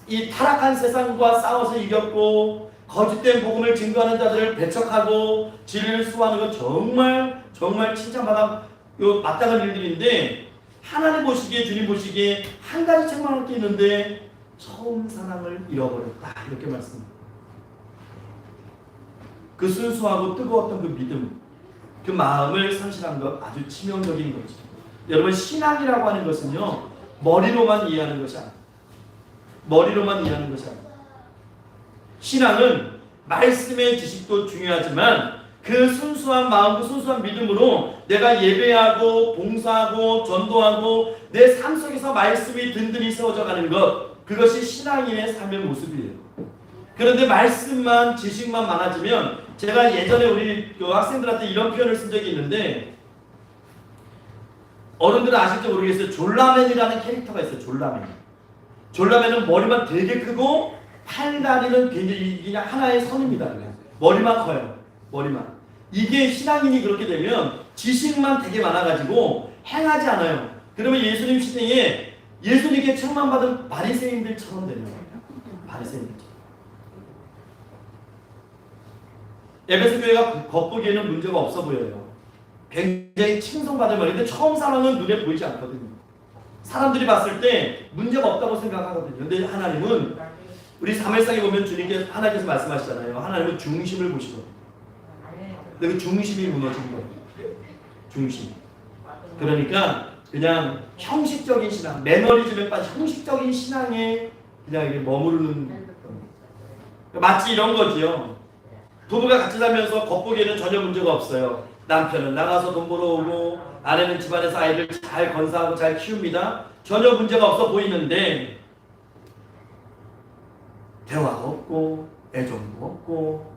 이 타락한 세상과 싸워서 이겼고 거짓된 복음을 증거하는 자들을 배척하고 진리를 수호하는 건 정말 칭찬받아 마땅한 일들인데, 하나님 보시기에, 주님 보시기에 한 가지 책망할 게 있는데 처음 사랑을 잃어버렸다 이렇게 말씀합니다. 그 순수하고 뜨거웠던 그 믿음, 그 마음을 상실한 것 아주 치명적인 거죠. 여러분, 신앙이라고 하는 것은요 머리로만 이해하는 것이 아니에요. 머리로만 이해하는 것이 아니에요. 신앙은 말씀의 지식도 중요하지만 그 순수한 마음, 그 순수한 믿음으로 내가 예배하고 봉사하고 전도하고 내 삶 속에서 말씀이 든든히 세워져 가는 것, 그것이 신앙인의 삶의 모습이에요. 그런데 말씀만 지식만 많아지면 제가 예전에 우리 그 학생들한테 이런 표현을 쓴 적이 있는데 어른들은 아실지 모르겠어요. 졸라맨이라는 캐릭터가 있어요. 졸라맨은 머리만 되게 크고 팔다리는 굉장히 그냥 하나의 선입니다. 머리만 커요. 머리만. 이게 신앙인이 그렇게 되면 지식만 되게 많아가지고 행하지 않아요. 그러면 예수님 시대에 예수님께 책망받은 바리새인들처럼 되는 거예요. 바리새인들처럼. 에베소 교회가 겉보기에는 문제가 없어 보여요. 굉장히 칭송받을 말인데 처음 사랑은 눈에 보이지 않거든요. 사람들이 봤을 때 문제가 없다고 생각하거든요. 근데 하나님은 우리 사무엘상에 보면 주님께서 하나님께서 말씀하시잖아요. 하나님은 중심을 보시거든요. 근데 그 중심이 무너진 거예요. 중심. 그러니까 그냥 형식적인 신앙, 매너리즘에 빠진 형식적인 신앙에 그냥 이게 머무르는 겁니다. 마치 이런 거지요. 부부가 같이 살면서 겉보기에는 전혀 문제가 없어요. 남편은 나가서 돈 벌어오고 아내는 집안에서 아이들 잘 건사하고 잘 키웁니다. 전혀 문제가 없어 보이는데 대화가 없고 애정도 없고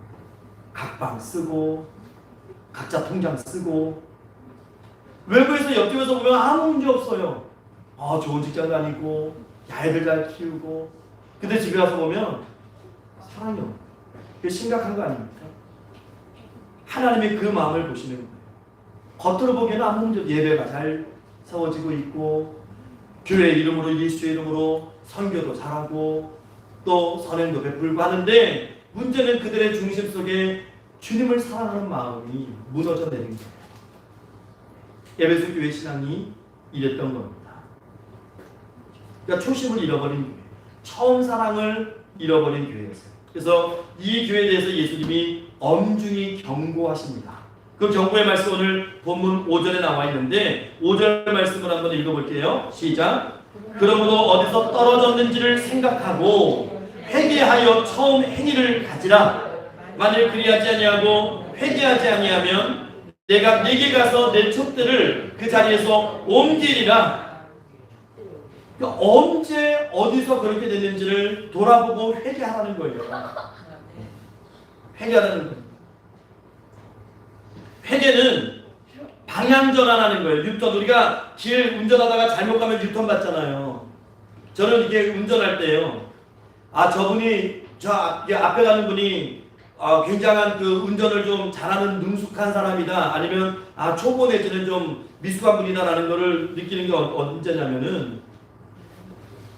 각방 쓰고 각자 통장 쓰고 외부에서 옆집에서 보면 아무 문제 없어요. 좋은 직장 다니고 아이들 잘 키우고 근데 집에 와서 보면 사랑이 없고 그게 심각한 거 아닙니까? 하나님의 그 마음을 보시는 거예요. 겉으로 보기에는 아무 문제 예배가 잘 세워지고 있고 교회 이름으로 예수의 이름으로 선교도 잘하고 또 선행도 베풀고 하는데 문제는 그들의 중심 속에 주님을 사랑하는 마음이 무너져 내린 거예요. 에베소 교회 신앙이 이랬던 겁니다. 그러니까 초심을 잃어버린 교회, 처음 사랑을 잃어버린 교회였어요. 그래서 이 교회에 대해서 예수님이 엄중히 경고하십니다. 그 경고의 말씀 오늘 본문 5절에 나와 있는데 5절 말씀을 한번 읽어볼게요. 시작. 그러므로 어디서 떨어졌는지를 생각하고 회개하여 처음 행위를 가지라. 만일 그리하지 아니하고 회개하지 아니하면 내가 네게 가서 내 촛대를 그 자리에서 옮기리라. 그러니까 언제 어디서 그렇게 됐는지를 돌아보고 회개하라는 거예요. 회개하라는 거예요. 회개는 방향 전환하는 거예요. 유턴. 우리가 길 운전하다가 잘못 가면 유턴 받잖아요. 저는 이게 운전할 때요. 저분이 저 앞에 가는 분이 굉장한 그 운전을 좀 잘하는 능숙한 사람이다. 아니면 초보 내지는 좀 미숙한 분이다라는 거를 느끼는 게 언제냐면은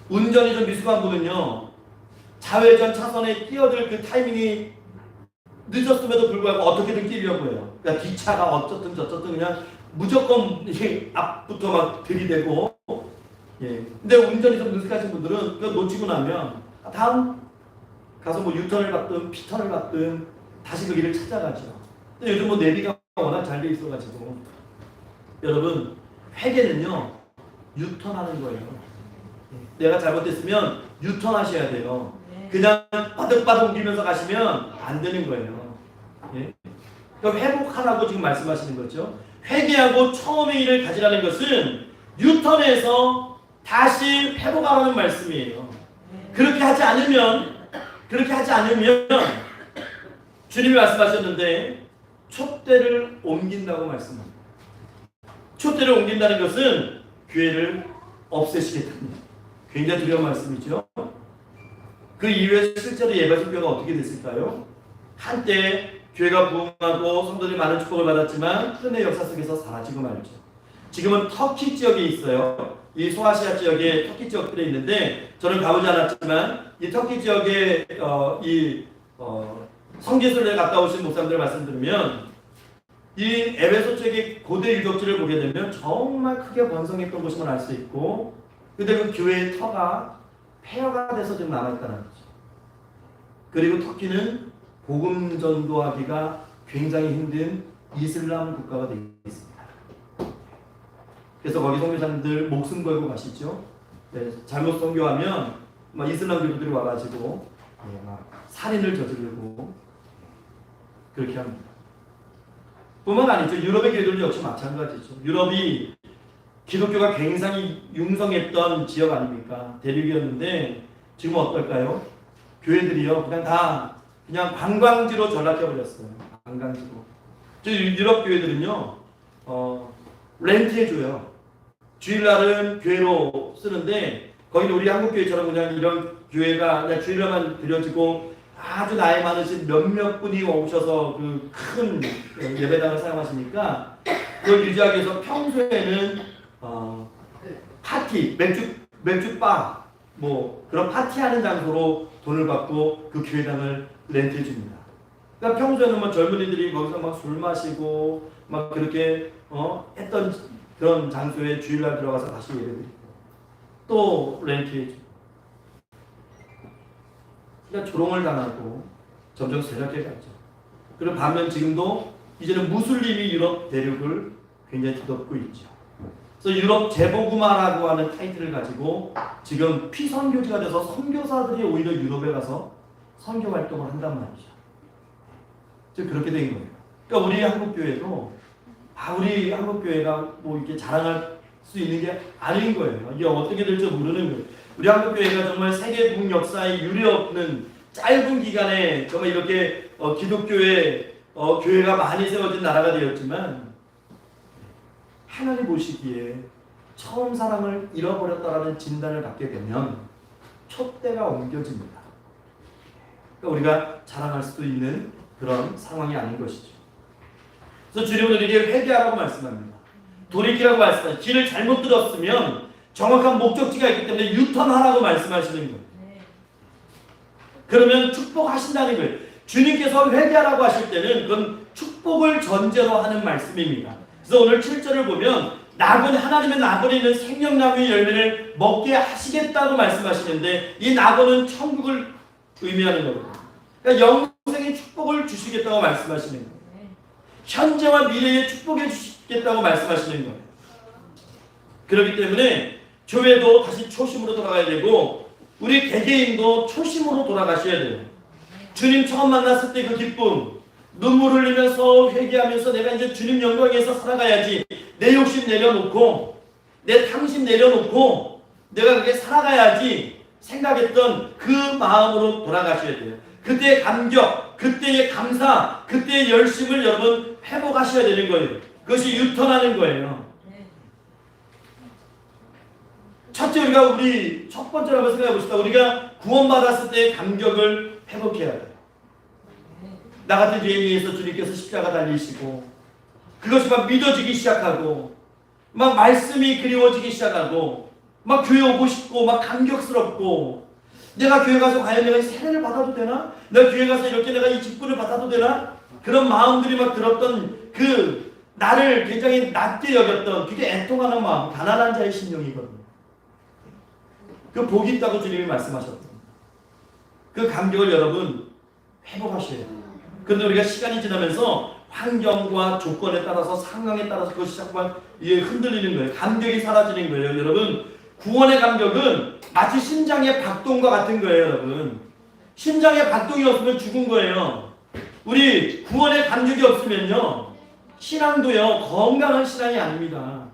운전이 좀 미숙한 분은요. 좌회전 차선에 끼어들 그 타이밍이 늦었음에도 불구하고 어떻게든 끼려고 해요. 그러니까 뒷차가 어쩌든 저쩌든 그냥 무조건 이게 앞부터 막 들이대고 예. 근데 운전이 좀 능숙하신 분들은 그거 놓치고 나면 다음 가서 뭐 유턴을 받든 피턴을 받든 다시 그 길을 찾아가죠. 근데 요즘 뭐 내비가 워낙 잘 돼 있어가지고 여러분 회개는요 유턴하는 거예요. 내가 잘못됐으면 유턴하셔야 돼요. 그냥 바득바득 옮기면서 가시면 안 되는 거예요. 예? 그럼 회복하라고 지금 말씀하시는 거죠. 회개하고 처음의 일을 가지라는 것은 유턴해서 다시 회복하라는 말씀이에요. 그렇게 하지 않으면 주님이 말씀하셨는데 촛대를 옮긴다고 말씀합니다. 촛대를 옮긴다는 것은 교회를 없애시겠답니다. 굉장히 두려운 말씀이죠. 그 이후에 실제로 에베소 교회가 어떻게 됐을까요? 한때 교회가 부흥하고 성도들이 많은 축복을 받았지만 흐름의 역사 속에서 사라지고 말죠. 지금은 터키 지역에 있어요. 이 소아시아 지역에 터키 지역들에 있는데 저는 가보지 않았지만 이 터키 지역에 성지순례 갔다 오신 목사님들 말씀 들으면 이 에베소 쪽의 고대 유적지를 보게 되면 정말 크게 번성했던 곳임을 알 수 있고 근데 그 교회의 터가 폐허가 돼서 지금 남아있다는 거죠. 그리고 터키는 복음 전도하기가 굉장히 힘든 이슬람 국가가 되어 있습니다. 그래서 거기 선교사님들 목숨 걸고 가시죠. 네, 잘못 선교하면 막 이슬람 교도들이 와가지고 막 살인을 저지르고 그렇게 합니다. 뿐만 아니죠. 유럽의 교회들도 역시 마찬가지죠. 유럽이 기독교가 굉장히 융성했던 지역 아닙니까? 대륙이었는데 지금 어떨까요? 교회들이요 그냥 다 그냥 관광지로 전락해 버렸어요. 관광지로. 저 유럽 교회들은요 렌트해줘요. 주일날은 교회로 쓰는데 거기는 우리 한국 교회처럼 그냥 이런 교회가 그냥 주일날만 드려지고 아주 나이 많으신 몇몇 분이 오셔서 그 큰 예배당을 사용하시니까 그걸 유지하기 위해서 평소에는 파티, 맥주바 뭐 그런 파티하는 장소로 돈을 받고 그 교회당을 렌트해 줍니다. 그러니까 평소에는 뭐 젊은이들이 거기서 막 술 마시고 막 그렇게 했던 그런 장소에 주일날 들어가서 다시 예배드리고 또 렌트해 주고 그러니까 조롱을 당하고 점점 세력해 갔죠. 그리고 반면 지금도 이제는 무슬림이 유럽 대륙을 굉장히 뒤덮고 있죠. 그래서 유럽 재보구마라고 하는 타이틀을 가지고 지금 피선교지가 돼서 선교사들이 오히려 유럽에 가서 선교 활동을 한단 말이죠. 즉 그렇게 된 거예요. 그러니까 우리 한국 교회도 우리 한국 교회가 뭐 이렇게 자랑할 수 있는 게 아닌 거예요. 이게 어떻게 될지 모르는 거예요. 우리 한국 교회가 정말 세계 북 역사에 유례 없는 짧은 기간에 정말 이렇게 기독교의 교회가 많이 세워진 나라가 되었지만 하나님 보시기에 처음 사랑을 잃어버렸다라는 진단을 받게 되면 촛대가 옮겨집니다. 그러니까 우리가 자랑할 수도 있는 그런 상황이 아닌 것이죠. 그래서 주님은 우리에게 회개하라고 말씀합니다. 돌이키라고 말씀합니다. 길을 잘못 들었으면 정확한 목적지가 있기 때문에 유턴하라고 말씀하시는 거예요. 그러면 축복하신다는 거예요. 주님께서 회개하라고 하실 때는 그건 축복을 전제로 하는 말씀입니다. 그래서 오늘 7절을 보면 하나님의 나그네 있는 생명나무의 열매를 먹게 하시겠다고 말씀하시는데 이 나그는 천국을 의미하는 거거든요. 그러니까 영생의 축복을 주시겠다고 말씀하시는 거예요. 현재와 미래에 축복해 주시겠다고 말씀하시는 거예요. 그렇기 때문에 교회도 다시 초심으로 돌아가야 되고 우리 개개인도 초심으로 돌아가셔야 돼요. 주님 처음 만났을 때 그 기쁨, 눈물 흘리면서 회개하면서 내가 이제 주님 영광에서 살아가야지 내 욕심 내려놓고 내 탐심 내려놓고 내가 그렇게 살아가야지 생각했던 그 마음으로 돌아가셔야 돼요. 그때의 감격, 그때의 감사, 그때의 열심을 여러분 회복하셔야 되는 거예요. 그것이 유턴하는 거예요. 첫째 우리 첫 번째로 한번 생각해 봅시다. 우리가 구원받았을 때의 감격을 회복해야 돼요. 나 같은 죄인에 의해서 주님께서 십자가 달리시고 그것이 막 믿어지기 시작하고 막 말씀이 그리워지기 시작하고 막 교회 오고 싶고 막 감격스럽고 내가 교회 가서 과연 내가 이 세례를 받아도 되나? 내가 교회 가서 이렇게 내가 이 직분을 받아도 되나? 그런 마음들이 막 들었던 그 나를 굉장히 낮게 여겼던 그게 애통하는 마음, 가난한 자의 심령이거든요. 그 복이 있다고 주님이 말씀하셨던 그 감격을 여러분 회복하셔야 돼요. 그런데 우리가 시간이 지나면서 환경과 조건에 따라서 상황에 따라서 그것이 자꾸만 흔들리는 거예요. 감격이 사라지는 거예요. 여러분 구원의 감격은 마치 심장의 박동과 같은 거예요. 여러분 심장의 박동이 없으면 죽은 거예요. 우리 구원의 감격이 없으면요 신앙도요 건강한 신앙이 아닙니다.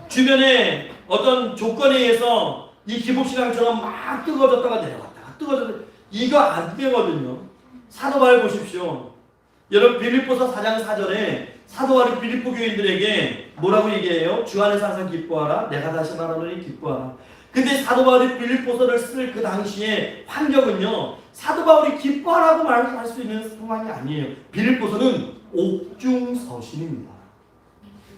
주변에 어떤 조건에 의해서 이 기복신앙처럼 막 뜨거워졌다가 내려갔다가 뜨거워졌다가 이거 안 되거든요. 사도 바울 보십시오. 여러분 빌립보서 4장 4절에 사도 바울이 빌립보 교인들에게 뭐라고 얘기해요? 주 안에서 항상 기뻐하라. 내가 다시 말하노니 기뻐하라. 근데 사도 바울이 빌립보서를 쓸 그 당시에 환경은요. 사도 바울이 기뻐하라고 말할 수 있는 상황이 아니에요. 빌립보서는 옥중서신입니다.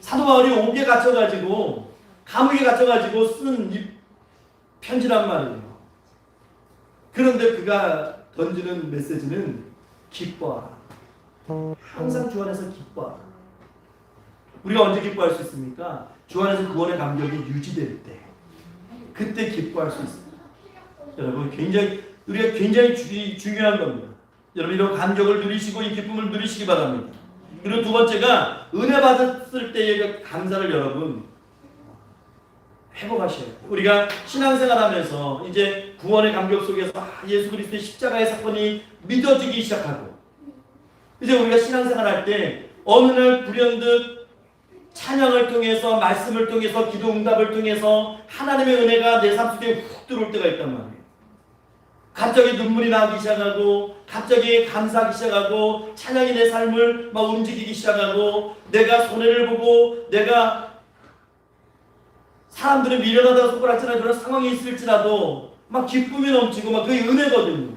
사도 바울이 옥에 갇혀가지고 감옥에 갇혀가지고 쓴 이 편지란 말이에요. 그런데 그가 던지는 메시지는 기뻐하라. 항상 주 안에서 기뻐하라. 우리가 언제 기뻐할 수 있습니까? 주 안에서 구원의 감격이 유지될 때 그때 기뻐할 수 있습니다. 여러분 우리가 굉장히 중요한 겁니다. 여러분 이런 감격을 누리시고 이 기쁨을 누리시기 바랍니다. 그리고 두 번째가 은혜 받았을 때의 감사를 여러분 회복하셔야 돼요. 우리가 신앙생활하면서 이제 구원의 감격 속에서 예수 그리스도의 십자가의 사건이 믿어지기 시작하고 이제 우리가 신앙생활할 때 어느 날 불현듯 찬양을 통해서 말씀을 통해서 기도 응답을 통해서 하나님의 은혜가 내 삶 속에 훅 들어올 때가 있단 말이에요. 갑자기 눈물이 나기 시작하고 갑자기 감사하기 시작하고 찬양이 내 삶을 막 움직이기 시작하고 내가 손해를 보고 내가 사람들은 미련하다고 손가락질하는 그런 상황이 있을지라도 막 기쁨이 넘치고 막 그게 은혜거든요.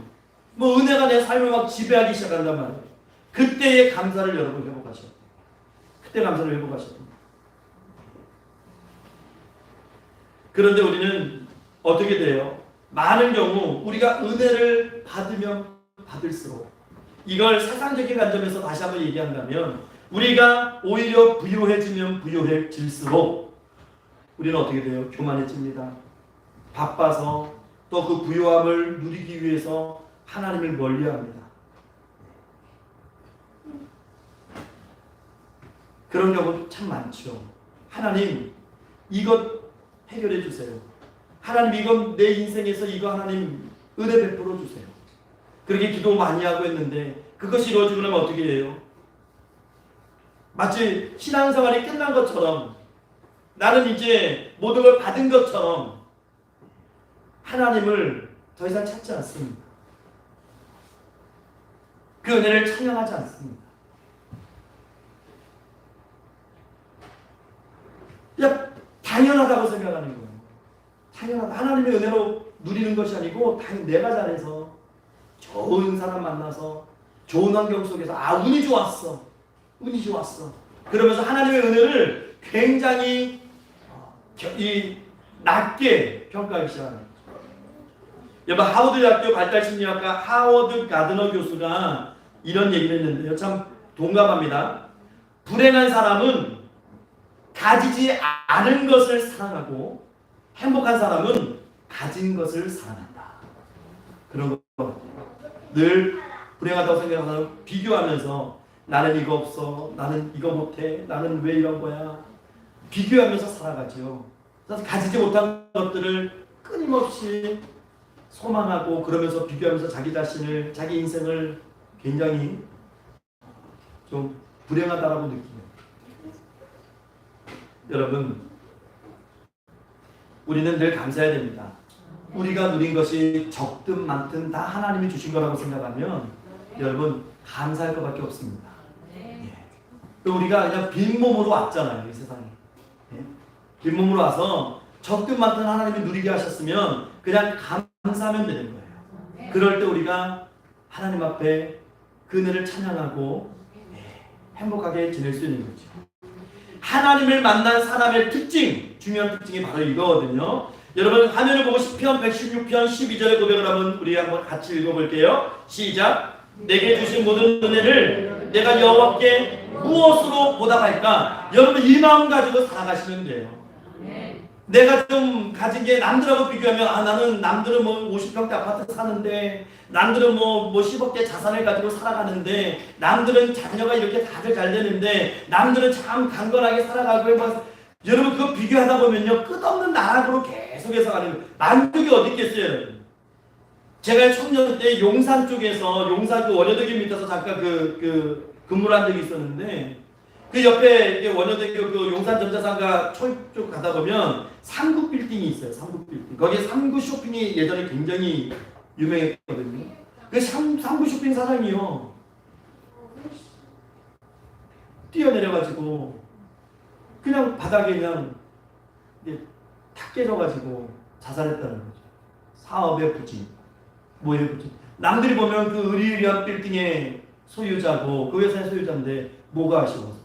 뭐 은혜가 내 삶을 막 지배하기 시작한단 말이에요. 그때의 감사를 여러분 회복하셔야 돼요. 그때 감사를 회복하셔야 돼요. 그런데 우리는 어떻게 돼요? 많은 경우 우리가 은혜를 받으면 받을수록 이걸 세상적인 관점에서 다시 한번 얘기한다면 우리가 오히려 부유해지면 부유해질수록 우리는 어떻게 돼요? 교만해집니다. 바빠서 또 그 부유함을 누리기 위해서 하나님을 멀리합니다. 그런 경우 참 많죠. 하나님 이것 해결해 주세요. 하나님 이건 내 인생에서 이거 하나님 은혜 베풀어 주세요. 그렇게 기도 많이 하고 했는데 그것이 이루어지고 나면 어떻게 해요? 마치 신앙생활이 끝난 것처럼 나는 이제 모든 걸 받은 것처럼 하나님을 더 이상 찾지 않습니다. 그 은혜를 찬양하지 않습니다. 그냥 당연하다고 생각하는 거예요. 당연하다. 하나님의 은혜로 누리는 것이 아니고 내가 잘해서 좋은 사람 만나서 좋은 환경 속에서 운이 좋았어. 운이 좋았어. 그러면서 하나님의 은혜를 굉장히 낮게 평가하기 시작하는 거죠. 여러분 하워드 대학교 발달심리학과 하워드 가드너 교수가 이런 얘기를 했는데요. 참 동감합니다. 불행한 사람은 가지지 않은 것을 사랑하고 행복한 사람은 가진 것을 사랑한다. 그런 거 늘 불행하다고 생각하는 사람은 비교하면서 나는 이거 없어, 나는 이거 못해, 나는 왜 이런 거야 비교하면서 살아가죠. 그래서 가지지 못한 것들을 끊임없이 소망하고 그러면서 비교하면서 자기 자신을 자기 인생을 굉장히 좀 불행하다라고 느끼는. 여러분 우리는 늘 감사해야 됩니다. 우리가 누린 것이 적든 많든 다 하나님이 주신 거라고 생각하면 여러분 감사할 것밖에 없습니다. 예. 우리가 그냥 빈몸으로 왔잖아요. 이 세상에. 예. 빈몸으로 와서 적든 많든 하나님이 누리게 하셨으면 그냥 감사하면 되는 거예요. 그럴 때 우리가 하나님 앞에 그 은혜를 찬양하고 행복하게 지낼 수 있는 거죠. 하나님을 만난 사람의 특징, 중요한 특징이 바로 이거거든요. 여러분 화면을 보고 시편 116편 12절의 고백을 한번 우리 한번 같이 읽어볼게요. 시작. 내게 주신 모든 은혜를 내가 여호와께 무엇으로 보답할까? 여러분 이 마음 가지고 살아가시면 돼요. 내가 좀 가진 게 남들하고 비교하면 나는 남들은 뭐 50평대 아파트 사는데 남들은 뭐 10억대 자산을 가지고 살아가는데 남들은 자녀가 이렇게 다들 잘 되는데 남들은 참 강건하게 살아가고 해서 여러분 그거 비교하다 보면요 끝없는 나락으로 계속해서 가는 거예요. 만족이 어디 있겠어요 여러분. 제가 청년 때 용산 쪽에서 용산 그 원효대교 밑에서 잠깐 근무를 한 적이 있었는데 그 옆에 원효대교 그 용산전자상가 쪽 가다 보면 삼구 빌딩이 있어요. 삼구 빌딩. 거기에 삼구 쇼핑이 예전에 굉장히 유명했거든요. 그 삼구 쇼핑 사장이요. 뛰어내려가지고 그냥 바닥에 그냥 탁 깨져가지고 자살했다는 거죠. 사업의 부진, 뭐의 부진. 남들이 보면 그 의리의리한 빌딩의 소유자고 그 회사의 소유자인데 뭐가 아쉬워서.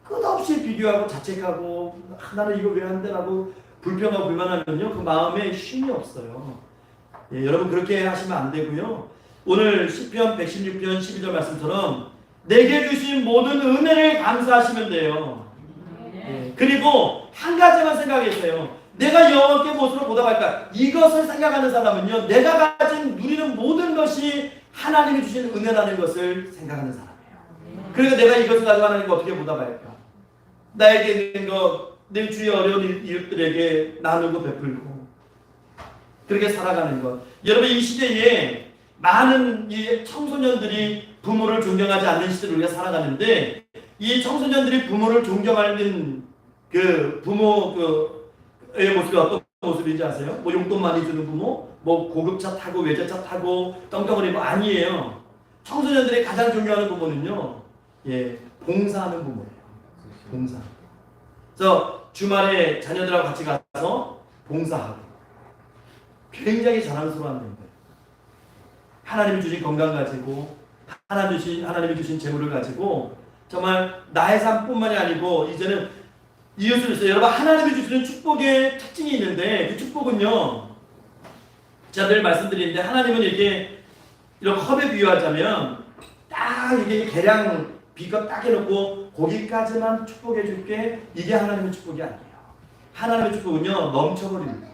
끝없이 비교하고 자책하고 나는 이거 왜 안 되라고 불평하고 불만하면요 그 마음에 쉼이 없어요. 예, 여러분 그렇게 하시면 안 되고요. 오늘 시편 116편 12절 말씀처럼 내게 주신 모든 은혜를 감사하시면 돼요. 예, 그리고 한 가지만 생각하세요. 내가 여호와께 무엇으로 보답할까? 이것을 생각하는 사람은요 내가 가진 누리는 모든 것이 하나님이 주신 은혜라는 것을 생각하는 사람. 그러니까 내가 이것을 가지고 하나님께 어떻게 보답할까? 나에게 있는 것, 내 주위의 어려운 이웃들에게 나누고 베풀고 그렇게 살아가는 것. 여러분 이 시대에 많은 이 청소년들이 부모를 존경하지 않는 시대를 우리가 살아가는데 이 청소년들이 부모를 존경하는 그 부모의 모습이 어떤 모습인지 아세요? 뭐 용돈 많이 주는 부모, 뭐 고급차 타고 외제차 타고 떵떵거리고 아니에요. 청소년들이 가장 존경하는 부모는요, 봉사하는 부모예요. 봉사. 그래서 주말에 자녀들하고 같이 가서 봉사하고 굉장히 자랑스러워하는 거예요. 하나님이 주신 건강 가지고 하나님이 주신 재물을 가지고 정말 나의 삶뿐만이 아니고 이제는 이웃을 위해서 여러분 하나님이 주시는 축복의 특징이 있는데 그 축복은요, 제가 늘 말씀드리는데 하나님은 이렇게 이런 컵에 비유하자면 딱 이게 계량 비껏 딱 해놓고 거기까지만 축복해 줄게, 이게 하나님의 축복이 아니에요. 하나님의 축복은요 넘쳐버립니다.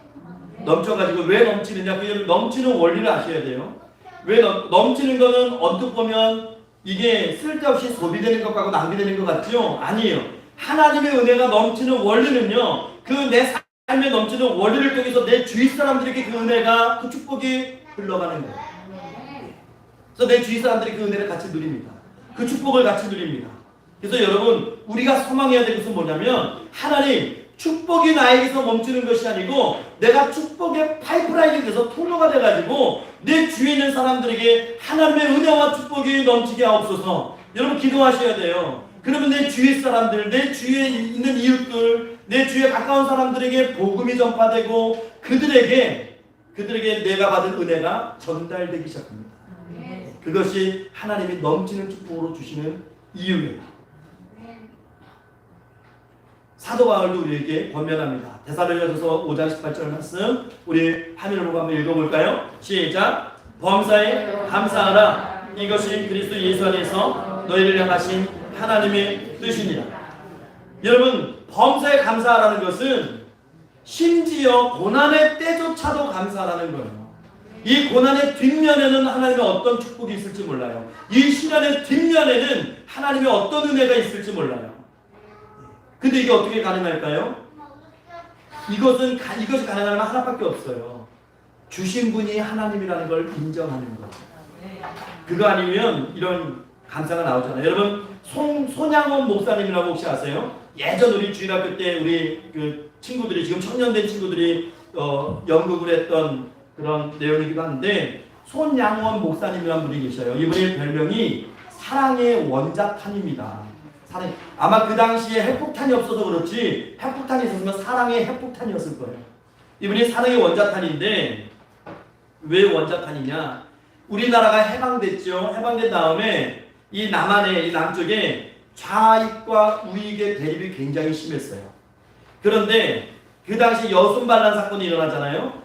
넘쳐가지고 왜 넘치느냐, 그 넘치는 원리를 아셔야 돼요. 왜 넘치는 거는 언뜻 보면 이게 쓸데없이 소비되는 것 같고 낭비되는 것 같죠? 아니에요. 하나님의 은혜가 넘치는 원리는요, 그 내 삶에 넘치는 원리를 통해서 내 주위 사람들에게 그 은혜가, 그 축복이 흘러가는 거예요. 그래서 내 주위 사람들이 그 은혜를 같이 누립니다. 그 축복을 같이 누립니다. 그래서 여러분, 우리가 소망해야 될 것은 뭐냐면, 하나님, 축복이 나에게서 멈추는 것이 아니고 내가 축복의 파이프라인이 돼서 통로가 돼가지고 내 주위에 있는 사람들에게 하나님의 은혜와 축복이 넘치게 하옵소서. 여러분 기도하셔야 돼요. 그러면 내 주위 사람들, 내 주위에 있는 이웃들, 내 주위에 가까운 사람들에게 복음이 전파되고 그들에게 내가 받은 은혜가 전달되기 시작합니다. 그것이 하나님이 넘치는 축복으로 주시는 이유예요. 사도 바울도 우리에게 권면합니다. 데살로니가서 5장 18절 말씀 우리 화면을 보고 한번 읽어볼까요? 시작. 범사에 감사하라. 이것이 그리스도 예수 안에서 너희를 향하신 하나님의 뜻이니라. 여러분, 범사에 감사하라는 것은 심지어 고난의 때조차도 감사하라는 거예요. 이 고난의 뒷면에는 하나님의 어떤 축복이 있을지 몰라요. 이 시련의 뒷면에는 하나님의 어떤 은혜가 있을지 몰라요. 근데 이게 어떻게 가능할까요? 이것이 가능하면 하나밖에 없어요. 주신 분이 하나님이라는 걸 인정하는 거. 그거 아니면 이런 감사가 나오잖아요. 여러분, 손양원 목사님이라고 혹시 아세요? 예전 우리 주일학교 때 우리 그 친구들이, 지금 청년된 친구들이 연극을 했던 그런 내용이기도 한데, 손양원 목사님이라는 분이 계셔요. 이분의 별명이 사랑의 원자탄입니다. 아마 그 당시에 핵폭탄이 없어서 그렇지, 핵폭탄이 있었으면 사랑의 핵폭탄이었을 거예요. 이분이 사랑의 원자탄인데, 왜 원자탄이냐? 우리나라가 해방됐죠. 해방된 다음에 이 남한의, 이 남쪽에 좌익과 우익의 대립이 굉장히 심했어요. 그런데 그 당시 여순반란 사건이 일어나잖아요.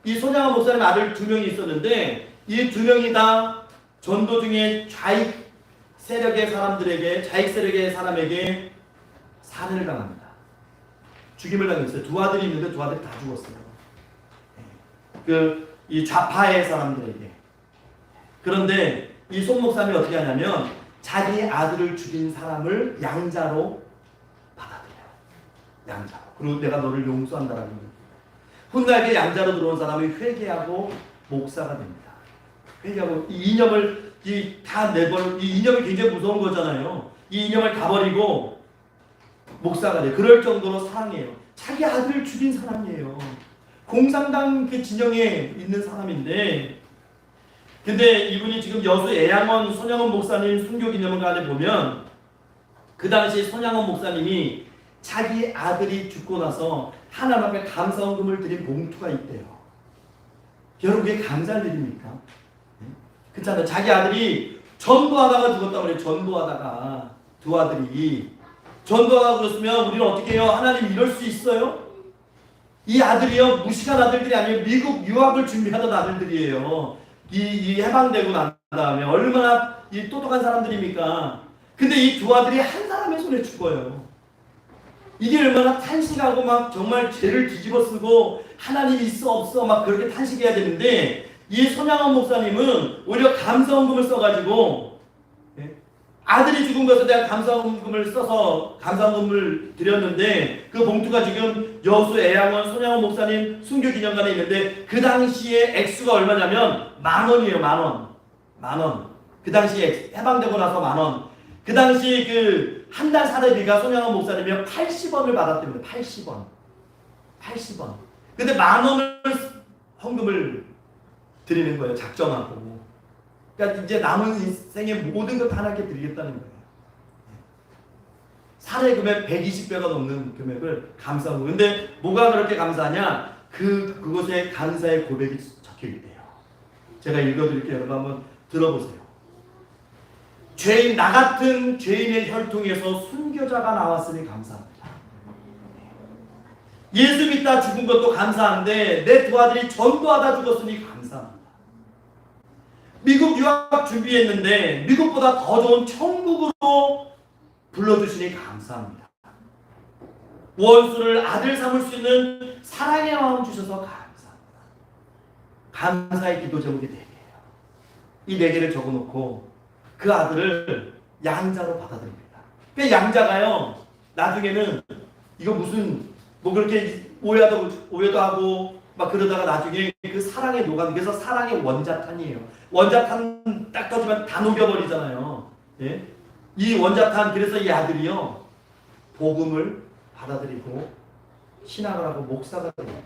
이 손양원 목사님 아들 2명이 있었는데, 이 2명이 다 전도 중에 좌익 세력의 사람들에게, 좌익 세력의 사람에게 살해를 당합니다. 죽임을 당했어요. 2 아들이 있는데 2 아들이 다 죽었어요. 이 좌파의 사람들에게. 그런데 이 손 목사님이 어떻게 하냐면 자기 아들을 죽인 사람을 양자로 받아들여요. 양자로. 그리고 내가 너를 용서한다라는 거예요. 훗날에 양자로 들어온 사람이 회개하고 목사가 됩니다. 회개하고 이 이념을 이 이념이 굉장히 무서운 거잖아요. 이 이념을 다 버리고 목사가 돼. 그럴 정도로 사랑해요. 자기 아들을 죽인 사람이에요. 공산당 그 진영에 있는 사람인데, 근데 이분이 지금 여수 애양원 손양원 목사님 순교기념관에 보면 그 당시 손양원 목사님이 자기 아들이 죽고 나서 하나님 앞에 감사원금을 드린 봉투가 있대요. 여러분, 그게 감사할 일입니까? 그렇잖아요. 자기 아들이 전도하다가 죽었다고 그래요. 전도하다가 2 아들이 전도하다가 그랬으면 우리는 어떻게 해요? 하나님 이럴 수 있어요? 이 아들이요, 무식한 아들들이 아니에요. 미국 유학을 준비하던 아들들이에요. 이 해방되고 난 다음에 얼마나 이 똑똑한 사람들입니까? 근데 이 2 아들이 한 사람의 손에 죽어요. 이게 얼마나 탄식하고 막 정말 죄를 뒤집어 쓰고 하나님이 있어 없어 막 그렇게 탄식해야 되는데, 이 손양원 목사님은 오히려 감사원금을 써가지고, 아들이 죽은 것에 대한 감사원금을 써서 감사원금을 드렸는데, 그 봉투가 지금 여수 애양원 손양원 목사님 순교기념관에 있는데, 그 당시에 액수가 얼마냐면 10,000원이에요. 10,000원. 그 당시에 해방되고 나서 10,000원. 그 당시 한 달 사례비가 손양원 목사님이 80원을 받았답니다. 80원. 80원. 근데 10,000원을 헌금을 드리는 거예요. 작정하고. 그러니까 이제 남은 인생의 모든 것 하나님께 드리겠다는 거예요. 살해 금액 120배가 넘는 금액을 감사하고. 근데 뭐가 그렇게 감사하냐? 그곳에 감사의 고백이 적혀 있대요. 제가 읽어드릴게요. 여러분 한번 들어보세요. 죄인, 나 같은 죄인의 혈통에서 순교자가 나왔으니 감사합니다. 예수 믿다 죽은 것도 감사한데 내 두 아들이 전도하다 죽었으니 감사합니다. 미국 유학 준비했는데 미국보다 더 좋은 천국으로 불러주시니 감사합니다. 원수를 아들 삼을 수 있는 사랑의 마음 주셔서 감사합니다. 감사의 기도 제목이 4개예요. 이 4개를 적어놓고 그 아들을 양자로 받아들입니다. 그 양자가요, 나중에는 이거 무슨 뭐 그렇게 오해도 하고 막 그러다가 나중에 그 사랑에 녹아든, 그래서 사랑의 원자탄이에요. 원자탄 딱 터지면 다 녹여버리잖아요. 예? 이 원자탄, 그래서 이 아들이요 복음을 받아들이고 신앙을 하고 목사가 됩니다.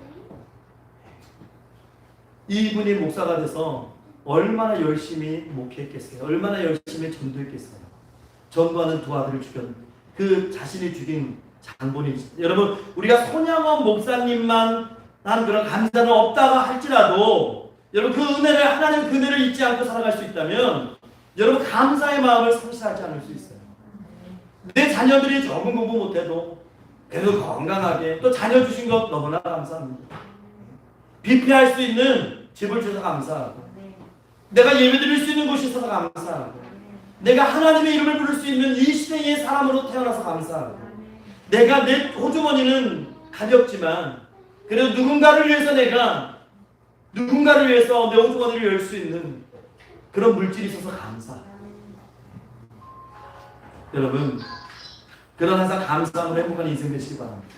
이분이 목사가 돼서 얼마나 열심히 목회했겠어요. 얼마나 열심히 전도했겠어요. 전도하는 두 아들을 죽였는 그 자신이 죽인 장본인. 여러분, 우리가 손양원 목사님만 한 그런 감사는 없다가 할지라도 여러분 그 은혜를, 하나님 그 은혜를 잊지 않고 살아갈 수 있다면 여러분 감사의 마음을 상실하지 않을 수 있어요. 내 자녀들이 조금 공부 못해도 그래도 건강하게, 또 자녀 주신 것 너무나 감사합니다. 뷔페할 수 있는 집을 주셔서 감사하고, 내가 예배드릴 수 있는 곳이 있어서 감사하고, 내가 하나님의 이름을 부를 수 있는 이 시대의 사람으로 태어나서 감사하고, 내가 내 호주머니는 가볍지만 그래도 누군가를 위해서 내 호주머니를 열 수 있는 그런 물질이 있어서 감사해요. 여러분, 그런 항상 감사함으로 행복한 인생 되시기 바랍니다.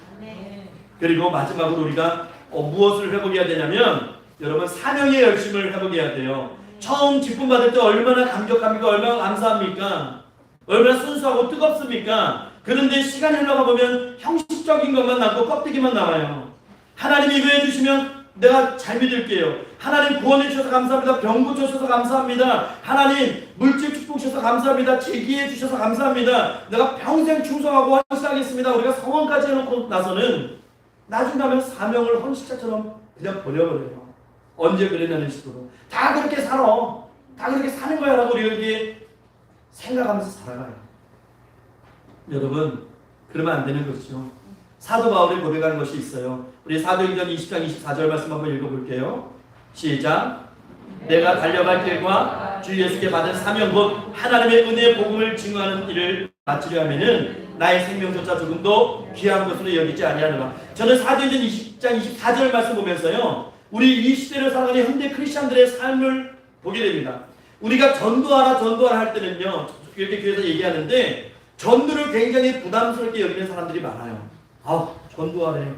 그리고 마지막으로 우리가 무엇을 회복해야 되냐면, 여러분 사명의 열심을 회복해야 돼요. 처음 직분 받을 때 얼마나 감격합니까? 얼마나 감사합니까? 얼마나 순수하고 뜨겁습니까? 그런데 시간이 흘러가 보면 형식적인 것만 남고 껍데기만 남아요. 하나님이 이거 해주시면 내가 잘 믿을게요. 하나님 구원해 주셔서 감사합니다. 병 고쳐주셔서 감사합니다. 하나님 물질 축복 주셔서 감사합니다. 제기해 주셔서 감사합니다. 내가 평생 충성하고 헌신하겠습니다. 우리가 성원까지 해놓고 나서는 나중 가면 사명을 헌신자처럼 그냥 버려버려요. 언제 그랬냐는 식으로 다 그렇게 살아, 다 그렇게 사는 거야 라고 우리가 이렇게 생각하면서 살아가요. 여러분, 그러면 안 되는 것이죠. 사도 바울이 고백한 것이 있어요. 우리 사도행전 20장 24절 말씀 한번 읽어볼게요. 시작. 내가 달려갈 길과 주 예수께 받은 사명 곧 하나님의 은혜의 복음을 증거하는 일을 마치려 하면은 나의 생명조차 조금도 귀한 것으로 여기지 아니하노라. 저는 사도행전 20장 24절 말씀 보면서요, 우리 이 시대를 살아가는 현대 크리스천들의 삶을 보게 됩니다. 우리가 전도하라 할 때는요, 이렇게 교회에서 얘기하는데 전도를 굉장히 부담스럽게 여기는 사람들이 많아요. 전도하래.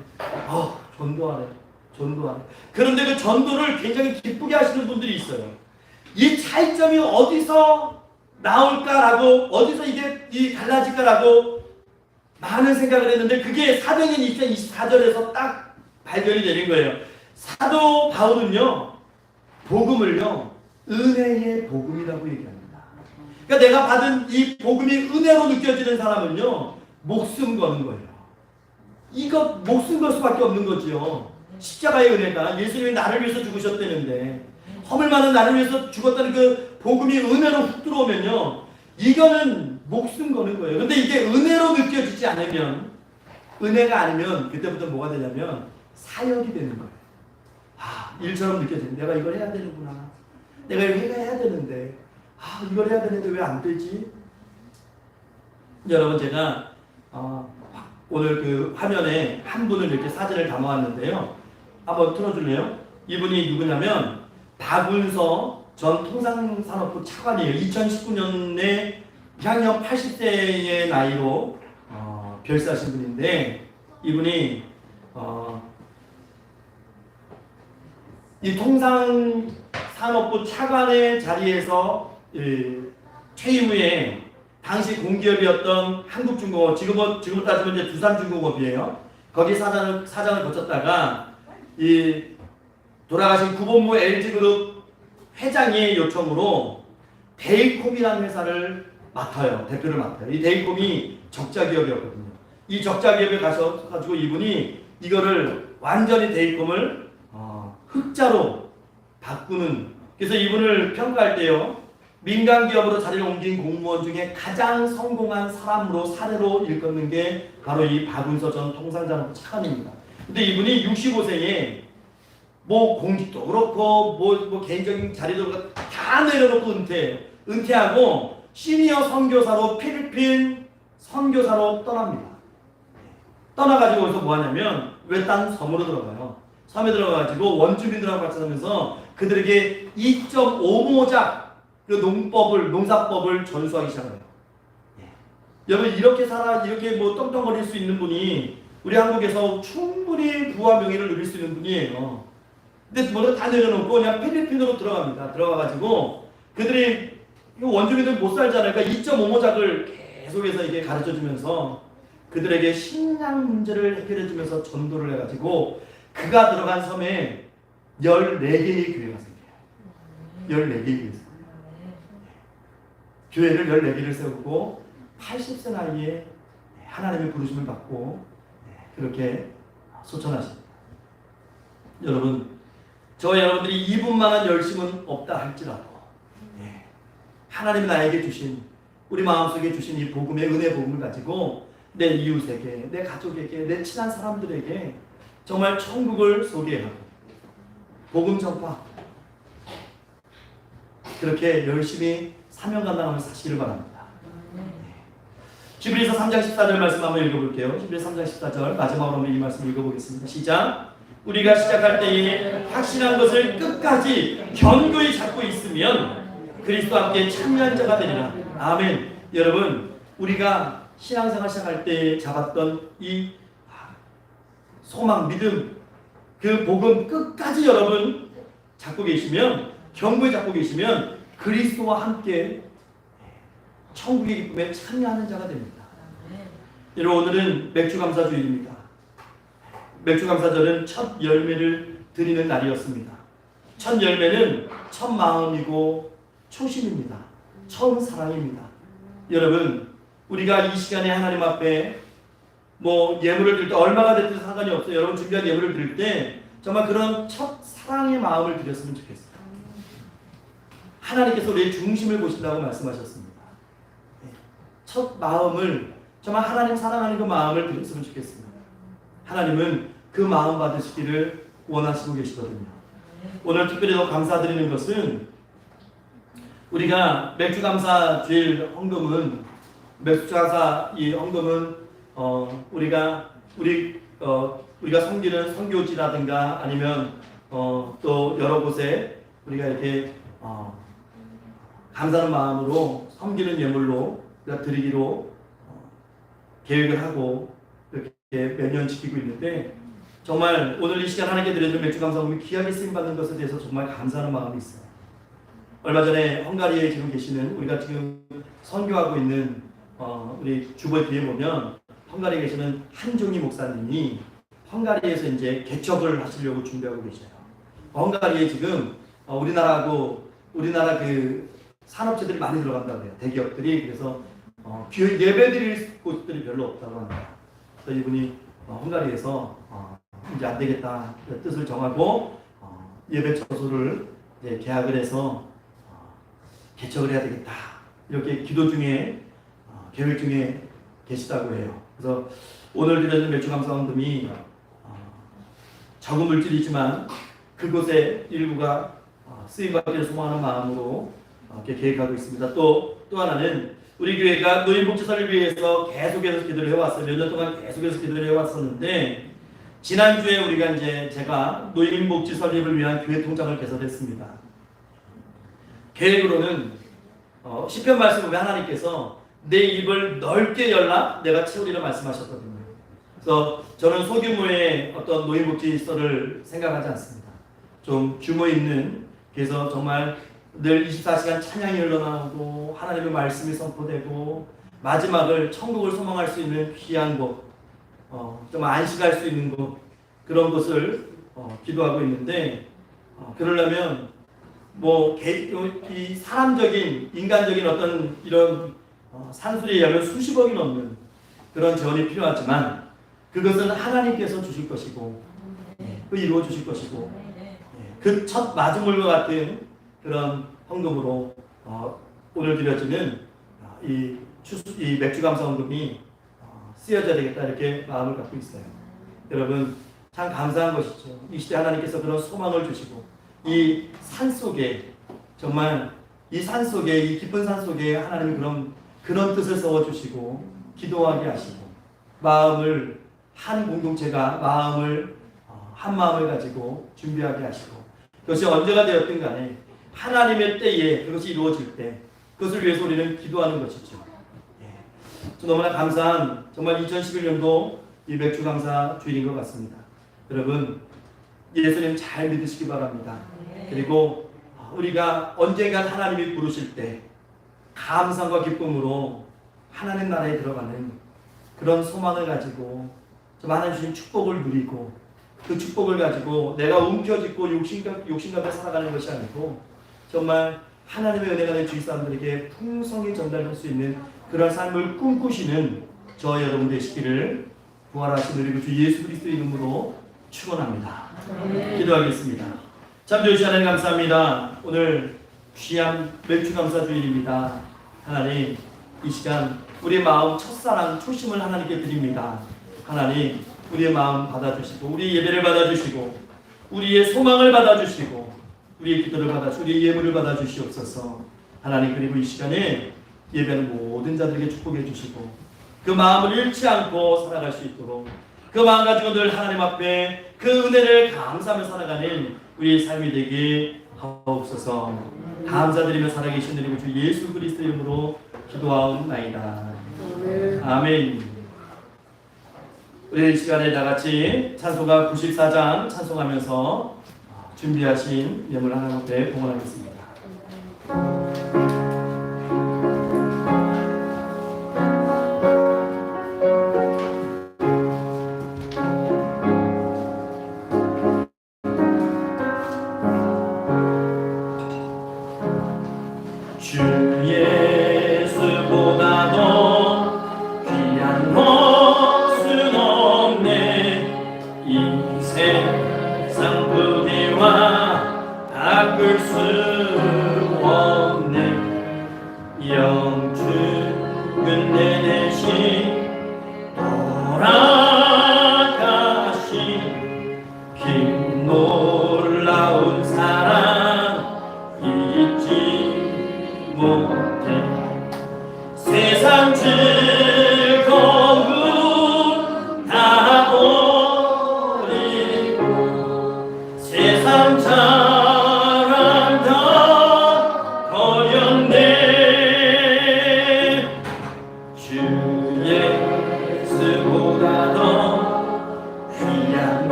그런데 그 전도를 굉장히 기쁘게 하시는 분들이 있어요. 이 차이점이 어디서 나올까라고, 어디서 이게 달라질까라고 많은 생각을 했는데, 그게 사도행전 20장 24절에서 딱 발견이 되는 거예요. 사도 바울은요, 복음을요, 은혜의 복음이라고 얘기합니다. 그러니까 내가 받은 이 복음이 은혜로 느껴지는 사람은요, 목숨 거는 거예요. 이거 목숨 걸 수밖에 없는 거지요. 십자가의 은혜가, 예수님이 나를 위해서 죽으셨다는데 허물 많은 나를 위해서 죽었다는 그 복음이 은혜로 훅 들어오면요, 이거는 목숨 거는 거예요. 근데 이게 은혜로 느껴지지 않으면, 은혜가 아니면 그때부터 뭐가 되냐면 사역이 되는 거예요. 일처럼 느껴지는, 내가 이걸 해야 되는구나, 내가 이거 해야 되는데 이걸 해야 되는데 왜 안 되지? 여러분, 제가 오늘 그 화면에 한 분을 이렇게 사진을 담아왔는데요. 한번 틀어줄래요? 이분이 누구냐면 박운서 전 통상산업부 차관이에요. 2019년에 향년 80세의 나이로 별세하신 분인데, 이분이 이 통상산업부 차관의 자리에서 퇴임 후에 당시 공기업이었던 한국중공업, 지금으로 따지면 이제 두산중공업이에요. 거기 사장을 거쳤다가 이 돌아가신 구본무 LG그룹 회장의 요청으로 데이콤이라는 회사를 맡아요. 대표를 맡아요. 이 데이콤이 적자기업이었거든요. 이 적자기업에 가셔가지고 이분이 이거를 완전히 데이콤을 흑자로 바꾸는, 그래서 이분을 평가할 때요, 민간 기업으로 자리를 옮긴 공무원 중에 가장 성공한 사람으로 사례로 일컫는 게 바로 이 박운서 전 통상자원부 차관입니다. 근데 이분이 65세에 뭐 공직도 그렇고 뭐 개인적인 자리도 다 내려놓고 은퇴하고 시니어 선교사로 필리핀 선교사로 떠납니다. 떠나가지고 여기서 뭐 하냐면 외딴 섬으로 들어가요. 섬에 들어가가지고 원주민들하고 같이 살면서 그들에게 2.5모작 그 농사법을 전수하기 시작해요. 여러분, 이렇게 뭐 떵떵거릴 수 있는 분이 우리 한국에서 충분히 부와 명예를 누릴 수 있는 분이에요. 근데 뭐를 다 내려놓고 그냥 필리핀으로 들어갑니다. 들어가가지고 그들이 원주민들 못 살잖아요. 그러니까 2.5모작을 계속해서 이게 가르쳐주면서 그들에게 신앙 문제를 해결해주면서 전도를 해가지고 그가 들어간 섬에 14개의 교회가 생겨요. 14개의 교회를 14개를 세우고 80세 나이에 하나님의 부르심을 받고 그렇게 소천하십니다. 여러분, 저와 여러분들이 이분만한 열심은 없다 할지라도 하나님이 나에게 주신, 우리 마음속에 주신 이 복음의 은혜 복음을 가지고 내 이웃에게, 내 가족에게, 내 친한 사람들에게 정말 천국을 소개하고 복음 전파, 그렇게 열심히 사명 감당하면서 사시기를 바랍니다. 히브리서 3장 14절 말씀 한번 읽어볼게요. 히브리서 3장 14절 마지막으로 이 말씀 읽어보겠습니다. 시작. 우리가 시작할 때에 확신한 것을 끝까지 견고히 잡고 있으면 그리스도와 함께 참여한 자가 되리라. 아멘. 여러분, 우리가 신앙생활 시작할 때 잡았던 이 소망, 믿음, 그 복음 끝까지 여러분 잡고 계시면, 견고히 잡고 계시면 그리스도와 함께 천국의 기쁨에 참여하는 자가 됩니다. 여러분, 오늘은 맥주감사주일입니다. 맥주감사절은 첫 열매를 드리는 날이었습니다. 첫 열매는 첫 마음이고 초심입니다. 처음 사랑입니다. 여러분, 우리가 이 시간에 하나님 앞에 뭐 예물을 드릴 때 얼마가 됐든 상관이 없어요. 여러분 준비한 예물을 드릴 때 정말 그런 첫 사랑의 마음을 드렸으면 좋겠어요. 하나님께서 우리의 중심을 보신다고 말씀하셨습니다. 첫 마음을 정말 하나님 사랑하는 그 마음을 드렸으면 좋겠습니다. 하나님은 그 마음 받으시기를 원하시고 계시거든요. 오늘 특별히 더 감사드리는 것은 우리가 맥주감사주일 헌금은 이 헌금은 우리가 섬기는 선교지라든가 아니면 또 여러 곳에 우리가 이렇게 감사하는 마음으로 섬기는 예물로 드리기로 계획을 하고 이렇게 매년 지키고 있는데, 정말 오늘 이 시간 하나님께 드려주는 맥주감사금이 귀하게 쓰임받는 것에 대해서 정말 감사하는 마음이 있어요. 얼마 전에 헝가리에 지금 계시는, 우리가 지금 선교하고 있는 우리 주보에 뒤에 보면 헝가리에 계시는 한종희 목사님이 헝가리에서 이제 개척을 하시려고 준비하고 계셔요. 헝가리에 지금 우리나라 그 산업체들이 많이 들어간다고 해요. 대기업들이. 그래서 예배 드릴 곳들이 별로 없다고 합니다. 그래서 이분이 헝가리에서 이제 안 되겠다 뜻을 정하고 예배 처소를 이제 계약을 해서 개척을 해야 되겠다, 이렇게 기도 중에 계획 중에 계시다고 해요. 그래서 오늘 드려진 맥주감사헌금이 적은 물질이지만 그곳에 일부가 쓰임받기를 소망하는 마음으로 이렇게 계획하고 있습니다. 또 하나는 우리 교회가 노인복지설을 위해서 계속해서 기도를 해왔어요. 몇 년 동안 계속해서 기도를 해왔었는데, 지난주에 우리가 제가 노인복지 설립을 위한 교회 통장을 개설했습니다. 계획으로는 시편 말씀 보면 하나님께서 내 입을 넓게 열라 내가 채우리라 말씀하셨거든요. 그래서 저는 소규모의 어떤 노인복지설을 생각하지 않습니다. 좀 규모 있는, 그래서 정말 늘 24시간 찬양이 흘러나오고 하나님의 말씀이 선포되고 마지막을 천국을 소망할 수 있는 귀한 곳, 좀 안식할 수 있는 곳, 그런 것을 기도하고 있는데, 그러려면 이 사람적인 인간적인 어떤 이런 산술에 의하면 수십억이 넘는 그런 재원이 필요하지만 그것은 하나님께서 주실 것이고 그 이루어 주실 것이고 그 첫 마중물과 같은 그런 헌금으로 오늘 드려지는 이 맥주 감사 헌금이 쓰여져야 되겠다, 이렇게 마음을 갖고 있어요. 여러분, 참 감사한 것이죠. 이 시대 하나님께서 그런 소망을 주시고 이 산 속에, 정말 이 산 속에, 이 깊은 산 속에 하나님이 그런 뜻을 세워 주시고 기도하게 하시고 마음을 한 공동체가 한 마음을 가지고 준비하게 하시고, 그것이 언제가 되었든 간에 하나님의 때에 그것이 이루어질 때 그것을 위해서 우리는 기도하는 것이죠. 너무나 감사한, 정말 2011년도 이 맥주 감사 주일인 것 같습니다. 여러분, 예수님 잘 믿으시기 바랍니다. 그리고 우리가 언젠가 하나님이 부르실 때 감사과 기쁨으로 하나님 나라에 들어가는 그런 소망을 가지고 좀 하나님 주신 축복을 누리고, 그 축복을 가지고 내가 움켜쥐고 욕심가득 살아가는 것이 아니고 정말 하나님의 은혜가 된 주위 사람들에게 풍성히 전달할 수 있는 그런 삶을 꿈꾸시는 저 여러분 되시기를 부활하신 우리 주 예수 그리스도의 이름으로 축원합니다. 기도하겠습니다. 참 좋으신 하나님 감사합니다. 오늘 귀한 맥주 감사 주일입니다. 하나님, 이 시간 우리의 마음 첫사랑 초심을 하나님께 드립니다. 하나님, 우리의 마음 받아주시고 우리의 예배를 받아주시고 우리의 소망을 받아주시고 우리의 기도를 받아주시고 우리의 예물을 받아주시옵소서. 하나님, 그리고 이 시간에 예배하는 모든 자들에게 축복해 주시고 그 마음을 잃지 않고 살아갈 수 있도록 그 마음 가지고 늘 하나님 앞에 그 은혜를 감사하며 살아가는 우리의 삶이 되게 하옵소서. 감사드리며 살아계신 우리 주 예수 그리스도 이름으로 기도하옵나이다. 아멘. 우리 이 시간에 다같이 찬송가 94장 찬송하면서 준비하신 예물 하나님 앞에 봉헌하겠습니다.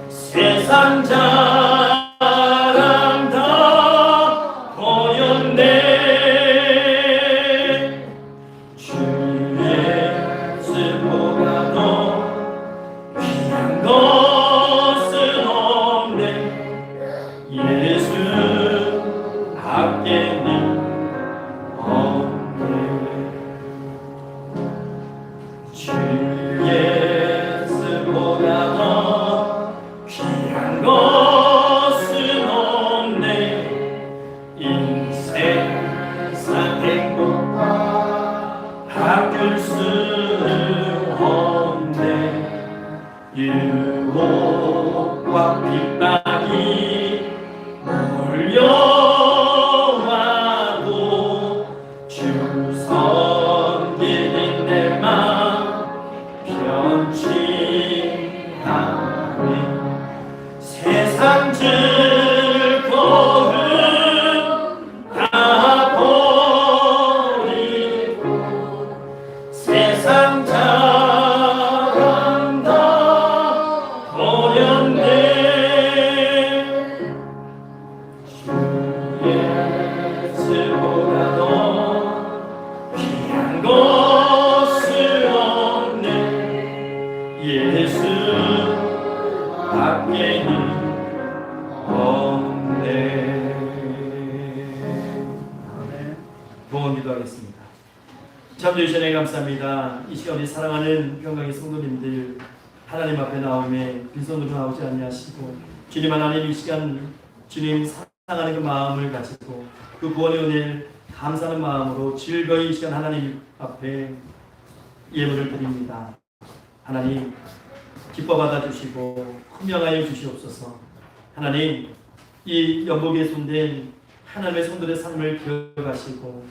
세상 자 유혹과 핍박이 몰려와도 주 섬기는 내 맘 변치 않네. 세상 즐거움 다 버리고 세상 자랑 다 버렸네. 예수보다도 귀한 것은 없네. 예수 밖에는 없네. 아멘. 부원 기도하겠습니다. 참 주시네 감사합니다. 이 시간 우리 사랑하는 평강의 성도님들 하나님 앞에 나오매 빈손으로 나오지 아니하시고 주님 하나님 이 시간 주님 사랑하는 그 마음을 가지고 그 구원의 은혜를 감사하는 마음으로 즐거이 이 시간 하나님 앞에 예물을 드립니다. 하나님 기뻐 받아주시고 훈명하여 주시옵소서. 하나님 이 연복에 손댄 하나님의 성도의 삶을 기억하시고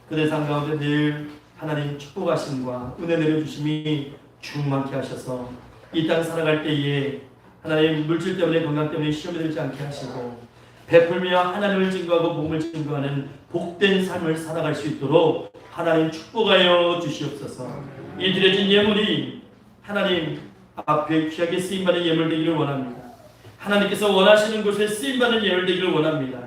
그들의 삶 가운데 늘 하나님 축복하심과 은혜 내려주심이 충만케 하셔서 이 땅 살아갈 때에 하나님 물질 때문에 건강 때문에 시험에 들지 않게 하시고 베풀며 하나님을 증거하고 복음을 증거하는 복된 삶을 살아갈 수 있도록 하나님 축복하여 주시옵소서. 이 드려진 예물이 하나님 앞에 귀하게 쓰임받는 예물 되기를 원합니다. 하나님께서 원하시는 곳에 쓰임받는 예물 되기를 원합니다.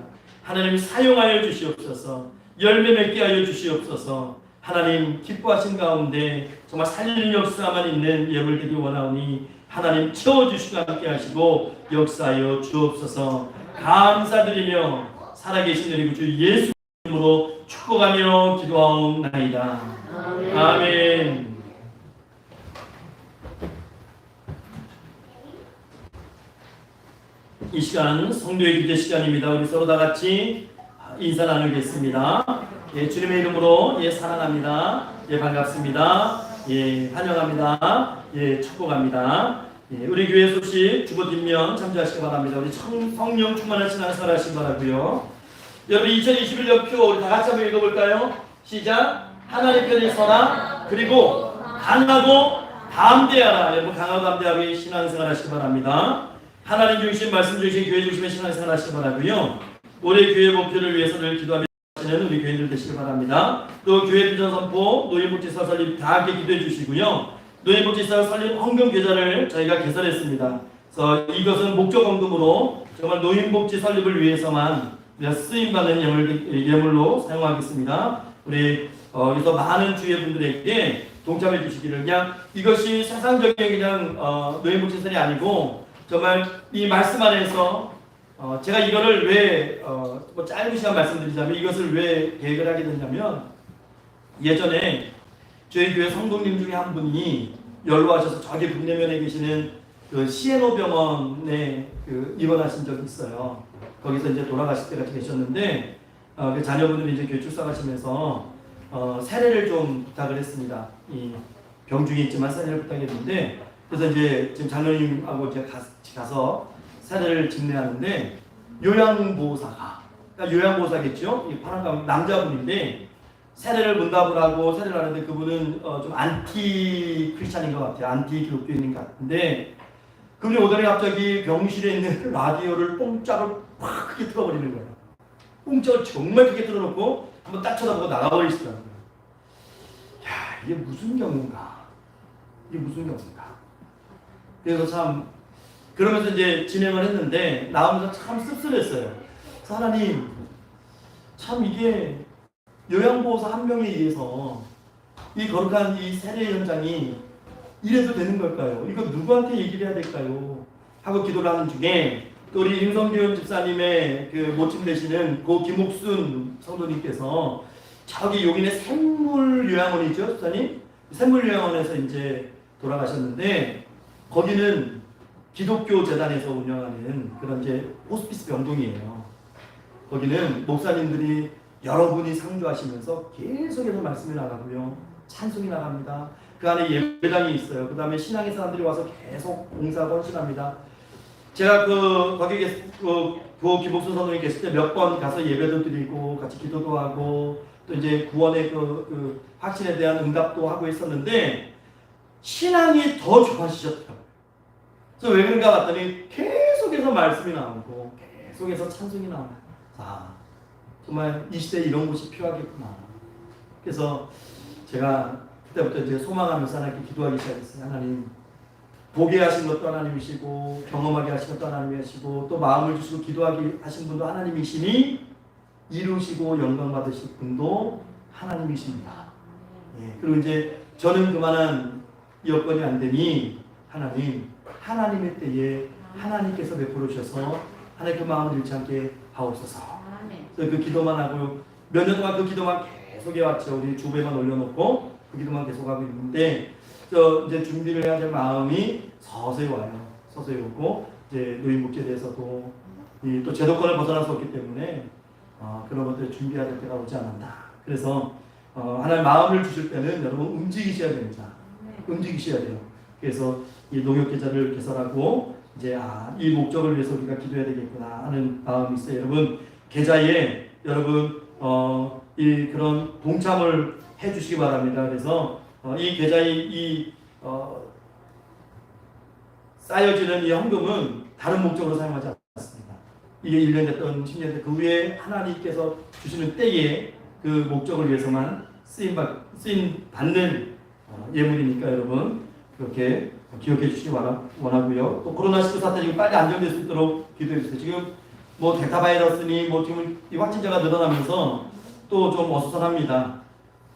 하나님 사용하여 주시옵소서. 열매 맺게 하여 주시옵소서. 하나님 기뻐하신 가운데 정말 살리는 역사만 있는 예물 되기 원하오니 하나님 채워주시고 함께 하시고 역사하여 주옵소서. 감사드리며 살아계신 우리 주 예수 이름으로 축복하며 기도하옵나이다. 아멘. 이 시간 성도의 기도 시간입니다. 우리 서로 다 같이 인사 나누겠습니다. 예, 주님의 이름으로 예 사랑합니다. 예 반갑습니다. 예 환영합니다. 예 축복합니다. 예, 우리 교회 소식 주보 뒷면 참조하시기 바랍니다. 우리 성령 충만한 신앙생활 하시기 바라고요. 여러분 2021년 표 우리 다 같이 한번 읽어볼까요? 시작. 하나님 편에 서라. 그리고 강하고 담대하라. 여러분 강하고 담대하게 신앙생활 하시기 바랍니다. 하나님 중심 말씀 중심 교회 중심의 신앙생활 하시기 바라고요. 올해 교회 목표를 위해서 늘 기도하며 우리 교인들 되시길 바랍니다. 또 교회 비전 선포, 노인복지사 설립 다 함께 기도해 주시고요. 노인복지사 설립 헌금 계좌를 저희가 개설했습니다. 그래서 이것은 목적 헌금으로 정말 노인복지 설립을 위해서만 쓰임받는 예물로 사용하겠습니다. 우리 여기서 많은 주의 분들에게 동참해 주시기를 그냥 이것이 세상적인 그냥 노인복지설이 아니고 정말 이 말씀 안에서 제가 이거를 왜 뭐 짧은 시간 말씀드리자면 이것을 왜 계획을 하게 됐냐면 예전에 저희 교회 성도님 중에 한 분이 연로하셔서 저기 북내면에 계시는 그 시에노 병원에 입원하신 적이 있어요. 거기서 이제 돌아가실 때가 계셨는데 그 자녀분들이 이제 교회 출산하시면서 세례를 좀 부탁을 했습니다. 이 병 중에 있지만 세례를 부탁했는데 그래서 이제 지금 장로님하고 이제 같이 가서 세례를 집례하는데 요양보호사가 그러니까 요양보호사겠죠. 이 파란 가운 남자분인데 세례를 문답을 하고 세례를 하는데 그분은 좀 안티 크리스찬인 것 같아요. 안티 기독교인인 것 같은데 그분이 오더니 갑자기 병실에 있는 라디오를 뽕짝을 팍 크게 틀어버리는 거예요. 뽕짝을 정말 크게 틀어놓고 한번 딱 쳐다보고 나가버리시더라고요. 야, 이게 무슨 경우인가? 이게 무슨 경우인가? 그래서 참 그러면서 이제 진행을 했는데 나오면서 참 씁쓸했어요. 하나님, 참 이게 요양보호사 한 명에 의해서 이 거룩한 이 세례 현장이 이래도 되는 걸까요? 이거 누구한테 얘기를 해야 될까요? 하고 기도를 하는 중에 또 우리 임성균 집사님의 그 모친 되시는 고 김옥순 성도님께서 저기 여기는 샘물요양원이죠, 집사님? 샘물요양원에서 이제 돌아가셨는데 거기는 기독교 재단에서 운영하는 그런 이제 호스피스 병동이에요. 거기는 목사님들이 여러분이 상주하시면서 계속해서 말씀이 나가고요. 찬송이 나갑니다. 그 안에 예배당이 있어요. 그 다음에 신앙의 사람들이 와서 계속 봉사하고 헌신합니다. 제가 거기 그 김복순 선생님이 계실 때 몇 번 가서 예배도 드리고 같이 기도도 하고 또 이제 구원의 그 확신에 대한 응답도 하고 있었는데 신앙이 더 좋아지셨더라고요. 그래서 왜 그런가 봤더니 계속해서 말씀이 나오고 계속해서 찬송이 나옵니다. 아, 정말 이 시대에 이런 곳이 필요하겠구나. 그래서 제가 그때부터 이제 소망하면서 하나님께 기도하기 시작했어요. 하나님, 보게 하신 것도 하나님이시고 경험하게 하신 것도 하나님이시고 또 마음을 주시고 기도하게 하신 분도 하나님이시니 이루시고 영광 받으실 분도 하나님이십니다. 예, 그리고 이제 저는 그만한 여건이 안 되니 하나님의 때에 하나님께서 베풀어 주셔서 하나님 그 마음을 잃지 않게 하옵소서. 그래서 그 기도만 하고 몇 년 동안 그 기도만 계속 해왔죠. 우리 주배만 올려놓고 그 기도만 계속하고 있는데 이제 준비를 해야 될 마음이 서서히 와요. 서서히 오고 이제 노인 복지에 대해서도 또 제도권을 벗어날 수 없기 때문에 그런 것들 준비해야 될 때가 오지 않았나. 그래서 하나님 마음을 주실 때는 여러분 움직이셔야 됩니다. 움직이셔야 돼요. 그래서 이 농협 계좌를 개설하고 이제 이 목적을 위해서 우리가 기도해야 되겠구나 하는 마음이 있어요. 여러분 계좌에 여러분 이 그런 동참을 해주시기 바랍니다. 그래서 이 계좌에 쌓여지는 이 헌금은 다른 목적으로 사용하지 않습니다. 이게 1년 됐던 10년 됐던 그 후에 하나님께서 주시는 때에 그 목적을 위해서만 쓰임 받는 예물이니까 여러분 그렇게 기억해 주시기 원하고요. 또 코로나19 사태가 빨리 안정될 수 있도록 기도해 주세요. 지금 뭐 델타 바이러스니 뭐 지금 이 확진자가 늘어나면서 또 좀 어수선합니다.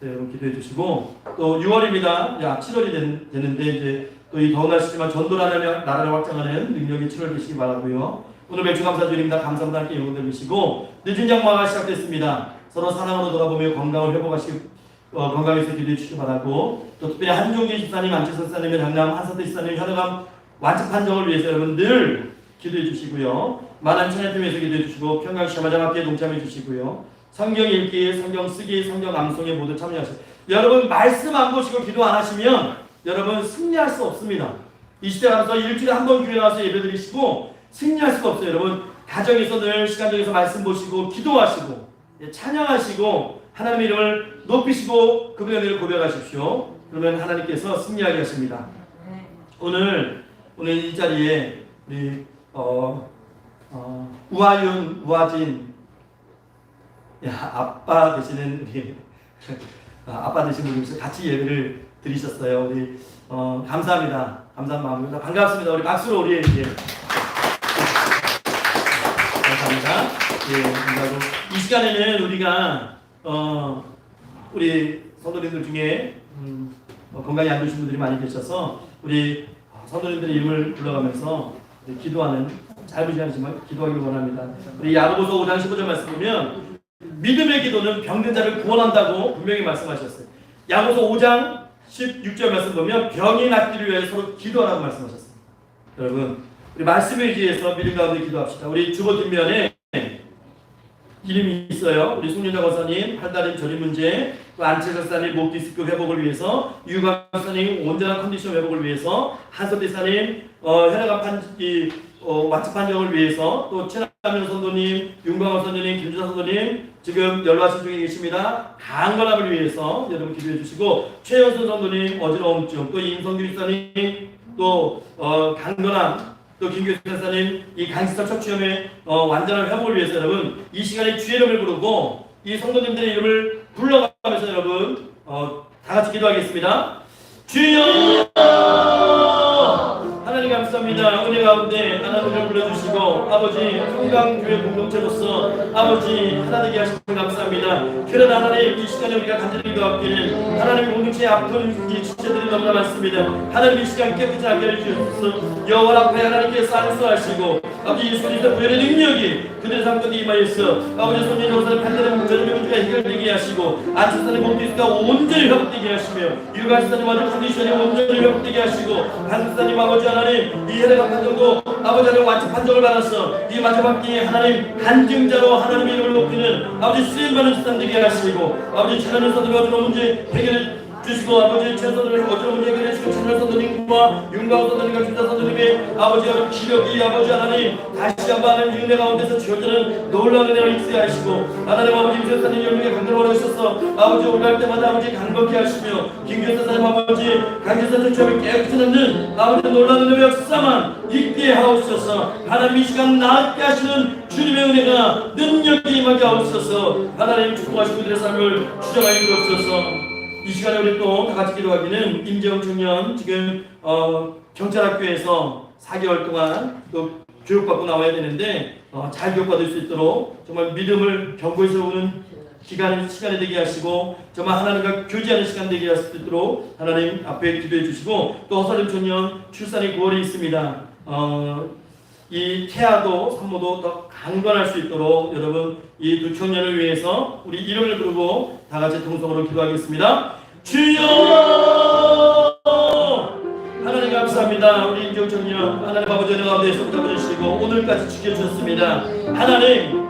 네, 여러분 기도해 주시고 또 6월입니다. 7월이 됐는데 이제 또 이 더운 날씨지만 전도라는 나라를 확장하는 능력이 7월 되시기 바라고요. 오늘 매주 감사드립니다. 감사합니다. 함께 영혼 들으시고 늦은 장마가 시작됐습니다. 서로 사랑으로 돌아보며 건강을 회복하시고 건강에서 기도해 주시기 바라고 또 특별히 한종기 집사님, 안치선 집사님, 장남 한사태 집사님 혈액암 완치 판정을 위해서 여러분 늘 기도해 주시고요. 만한 천혜팀 위해서 기도해 주시고 평강시험마장 함께 동참해 주시고요. 성경 읽기, 성경 쓰기, 성경 암송에 모두 참여하시고 여러분 말씀 안 보시고 기도 안 하시면 여러분 승리할 수 없습니다. 이 시대 가서 일주일에 한 번 교회 나와서 예배 드리시고 승리할 수가 없어요. 여러분 가정에서 늘 시간 정해서 말씀 보시고 기도하시고 찬양하시고 하나님의 이름을 높이시고 그분의 은혜를 고백하십시오. 그러면 하나님께서 승리하게 하십니다. 오늘 이 자리에 우리 우하윤, 우하진 아빠 되시는 우리 아빠 되시는 분께서 같이 예배를 드리셨어요. 우리 감사합니다. 감사한 마음입니다. 반갑습니다. 우리 박수로 우리 감사합니다. 예, 감사하고 이 시간에는 우리가 우리 성도님들 중에 건강이 안 좋으신 분들이 많이 계셔서 우리 성도님들의 이름을 불러가면서 기도하는 짧은 시간이지만 기도하기를 원합니다. 우리 야고보서 5장 15절 말씀 보면 믿음의 기도는 병든 자를 구원한다고 분명히 말씀하셨어요. 야고보서 5장 16절 말씀 보면 병이 낫기를 위해 서로 기도하라고 말씀하셨습니다. 여러분 우리 말씀에 의지해서 믿음 가운데 기도합시다. 우리 주보 뒷면에 이름이 있어요. 우리 송윤자 권사님 팔다림 저림 문제, 또 안채 사님 목 디스크 회복을 위해서, 유감 사님 온전한 컨디션 회복을 위해서, 한섭대 사님 혈액암 완치 판정을 위해서, 또 최남현 선도님, 윤광호 선도님, 김주사 선도님 지금 연락하신 중에 계십니다. 강건함을 위해서 여러분 기도해 주시고, 최현순 선도님 어지러움증, 또 임성규 집사님 또 강건함, 또 김규수 선사님 이 강시설 척추염의 완전한 회복을 위해서 여러분 이 시간에 주의 이름을 부르고 이 성도님들의 이름을 불러가면서 여러분 다 같이 기도하겠습니다. 주여 하나님 감사합니다. 은혜 가운데 하나님을 불러주시고 아버지 평강교회 공동체로서 아버지 하나 되게 하시고 감사합니다. 그러나 하나님 이 시간에 우리가 간절히 기도하기는 하나님 공동체의 아픈 이 주체들이 너무나 많습니다. 하나님 이 시간 깨끗이 하게 해주셔서 여호와 앞에 하나님께서 안수하시고 아버지 예수님의 부여의 능력이 그들의 삶 가운데 임하여서 아버지 손님 정사를 판단하는 문제를 문제가 해결되게 하시고 안치사님 몸뚱이가 온전히 회복되게 하시며 유가시사님 아버지 컨디션이 온전히 회복되게 하시고 한사님 아버지 하나님 이 혈액암 판정도 아버지 하나님 완치 판정을 받아서 이 마지막 때에 하나님 간증자로 하나님의 이름을 높이는 아버지 쓰임받는 집단 되게 하시고 아버지 천하는 사도가 주는 문제 해결해 주시고 아버지 최선을 어쩌면 얘기해 주시고 찬열 선생님과 윤가우 선생님과 김자 선생님의 아버지 기력이 아버지 하나님 다시 한번 하나님 은혜 가운데서 주어지는 놀라운 은혜를 있게 하시고 하나님 아버지 임세사님 열매에 강건하게 하셔서 아버지 올라갈 때마다 아버지 강건케 하시며 김규현 선생님 아버지 강규선 선생님을 깨끗이 넣는 아버지 놀라운 은혜의 역사만 있게 하옵소서. 하나님 이 시간 낫게 하시는 주님의 은혜가 능력이 임하게 하옵소서. 하나님 축복하시고 그들의 삶을 주장하게 주옵소서. 이 시간에 우리 또 다 같이 기도하기는 임재웅 청년 지금 경찰학교에서 4개월 동안 또 교육받고 나와야 되는데 잘 교육받을 수 있도록 정말 믿음을 견고히 세우는 시간이 되게 하시고 정말 하나님과 교제하는 시간 되게 할 수 있도록 하나님 앞에 기도해 주시고 또 허설림 청년 출산이 9월에 있습니다. 이 태아도 산모도 더 강건할 수 있도록 여러분 이 두 청년을 위해서 우리 이름을 부르고 다 같이 통성으로 기도하겠습니다. 주여 하나님 감사합니다. 우리 임재웅 청년 하나님 아버지 은혜 가운데서 붙잡아주시고 오늘까지 지켜주셨습니다. 하나님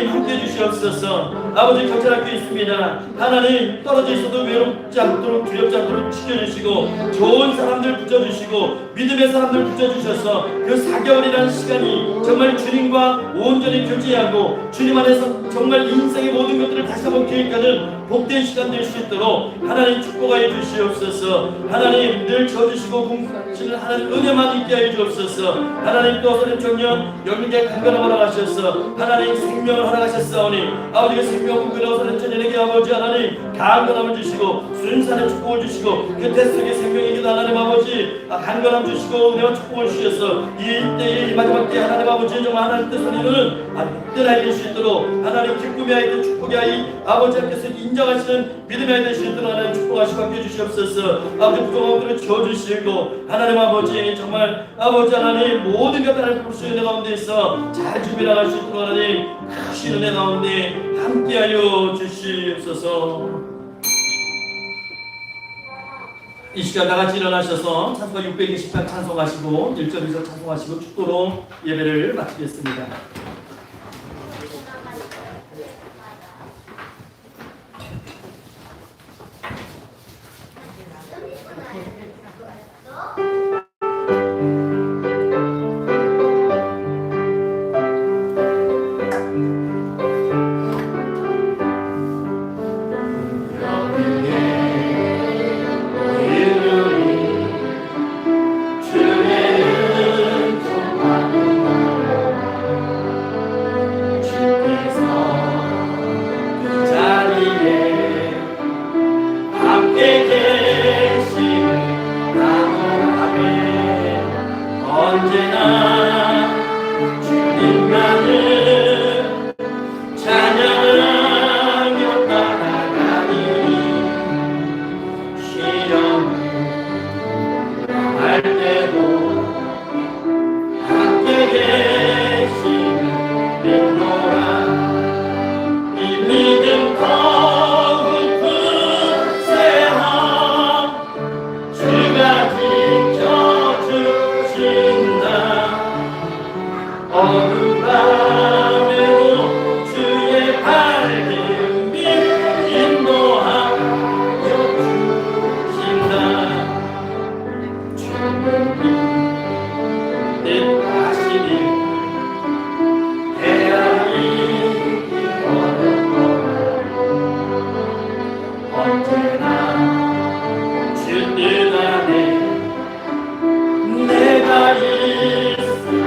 함께해 주시옵소서. 아버지 경찰학교에 있습니다. 하나님 떨어져 있어도 외롭지 않도록 두렵지 않도록 지켜주시고 좋은 사람들 붙여주시고 믿음의 사람들 붙여주셔서 그 4개월이라는 시간이 정말 주님과 온전히 교제하고 주님 안에서 정말 인생의 모든 것들을 다시 한번 계획하는 복된 시간 될 수 있도록 하나님 축복하여 주시옵소서. 하나님 늘 저주시고 공부하시는 하나님 은혜만 있게 하여 주옵소서. 하나님 또 소림 청년 영육에 강건함을 허락하셔서 하나님 생명을 허락하셨사오니 아버지가 생명을 끊어서 청년에게 아버지 하나님 강건함을 주시고 순산의 축복을 주시고 그 태속의 생명에게도 하나님 아버지 강건함 주시고 은혜와 축복을 주셔서 이 때의 마지막 때 하나님 아버지 정말 하나님 뜻을 이루는 복된 아이 될 수 있도록 하나님 기쁨의 아이 된 축복의 아이 아버지 함께서 인정하시는 믿음의 아이 될 수 있도록 하나님 축복하시고 함께 주시옵소서. 아버지 부족한 것들을 지어주시고 하나님 아버지 정말 아버지 하나님 모든 것들 하나님 복수의 은혜 가운데 있어 잘 준비나갈 수 있도록 하나님 크신 은혜 가운데 함께하여 주시옵소서. 이 시간 다같이 일어나셔서 찬송가 628 찬송하시고 1절에서 찬송하시고 축도로 예배를 마치겠습니다. 내가 있으나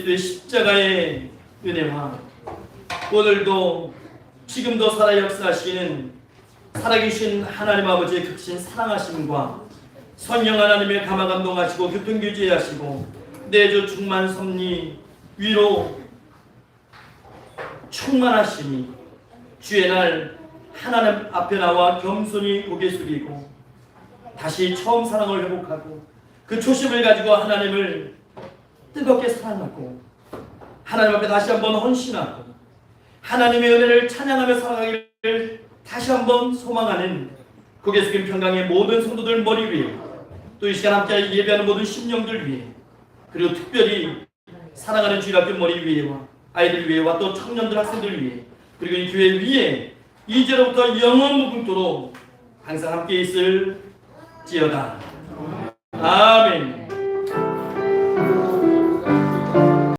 그리스도의 십자가의 은혜와 오늘도 지금도 살아 역사하시는 살아계신 하나님 아버지의 극신 사랑하심과 성령 하나님의 감화 감동하시고 교통 교제하시고 내주 충만 섭리 위로 충만하시니 주의 날 하나님 앞에 나와 겸손히 고개 숙이고 다시 처음 사랑을 회복하고 그 초심을 가지고 하나님을 뜨겁게 사랑하고 하나님 앞에 다시 한번 헌신하고 하나님의 은혜를 찬양하며 살아가기를 다시 한번 소망하는 고개 숙인 평강의 모든 성도들 머리 위에 또 이 시간 함께 예배하는 모든 심령들 위에 그리고 특별히 사랑하는 주일학교 머리 위에와 아이들 위에와 또 청년들 학생들 위에 그리고 이 교회 위에 이제로부터 영원 무궁토록 항상 함께 있을지어다. 아멘.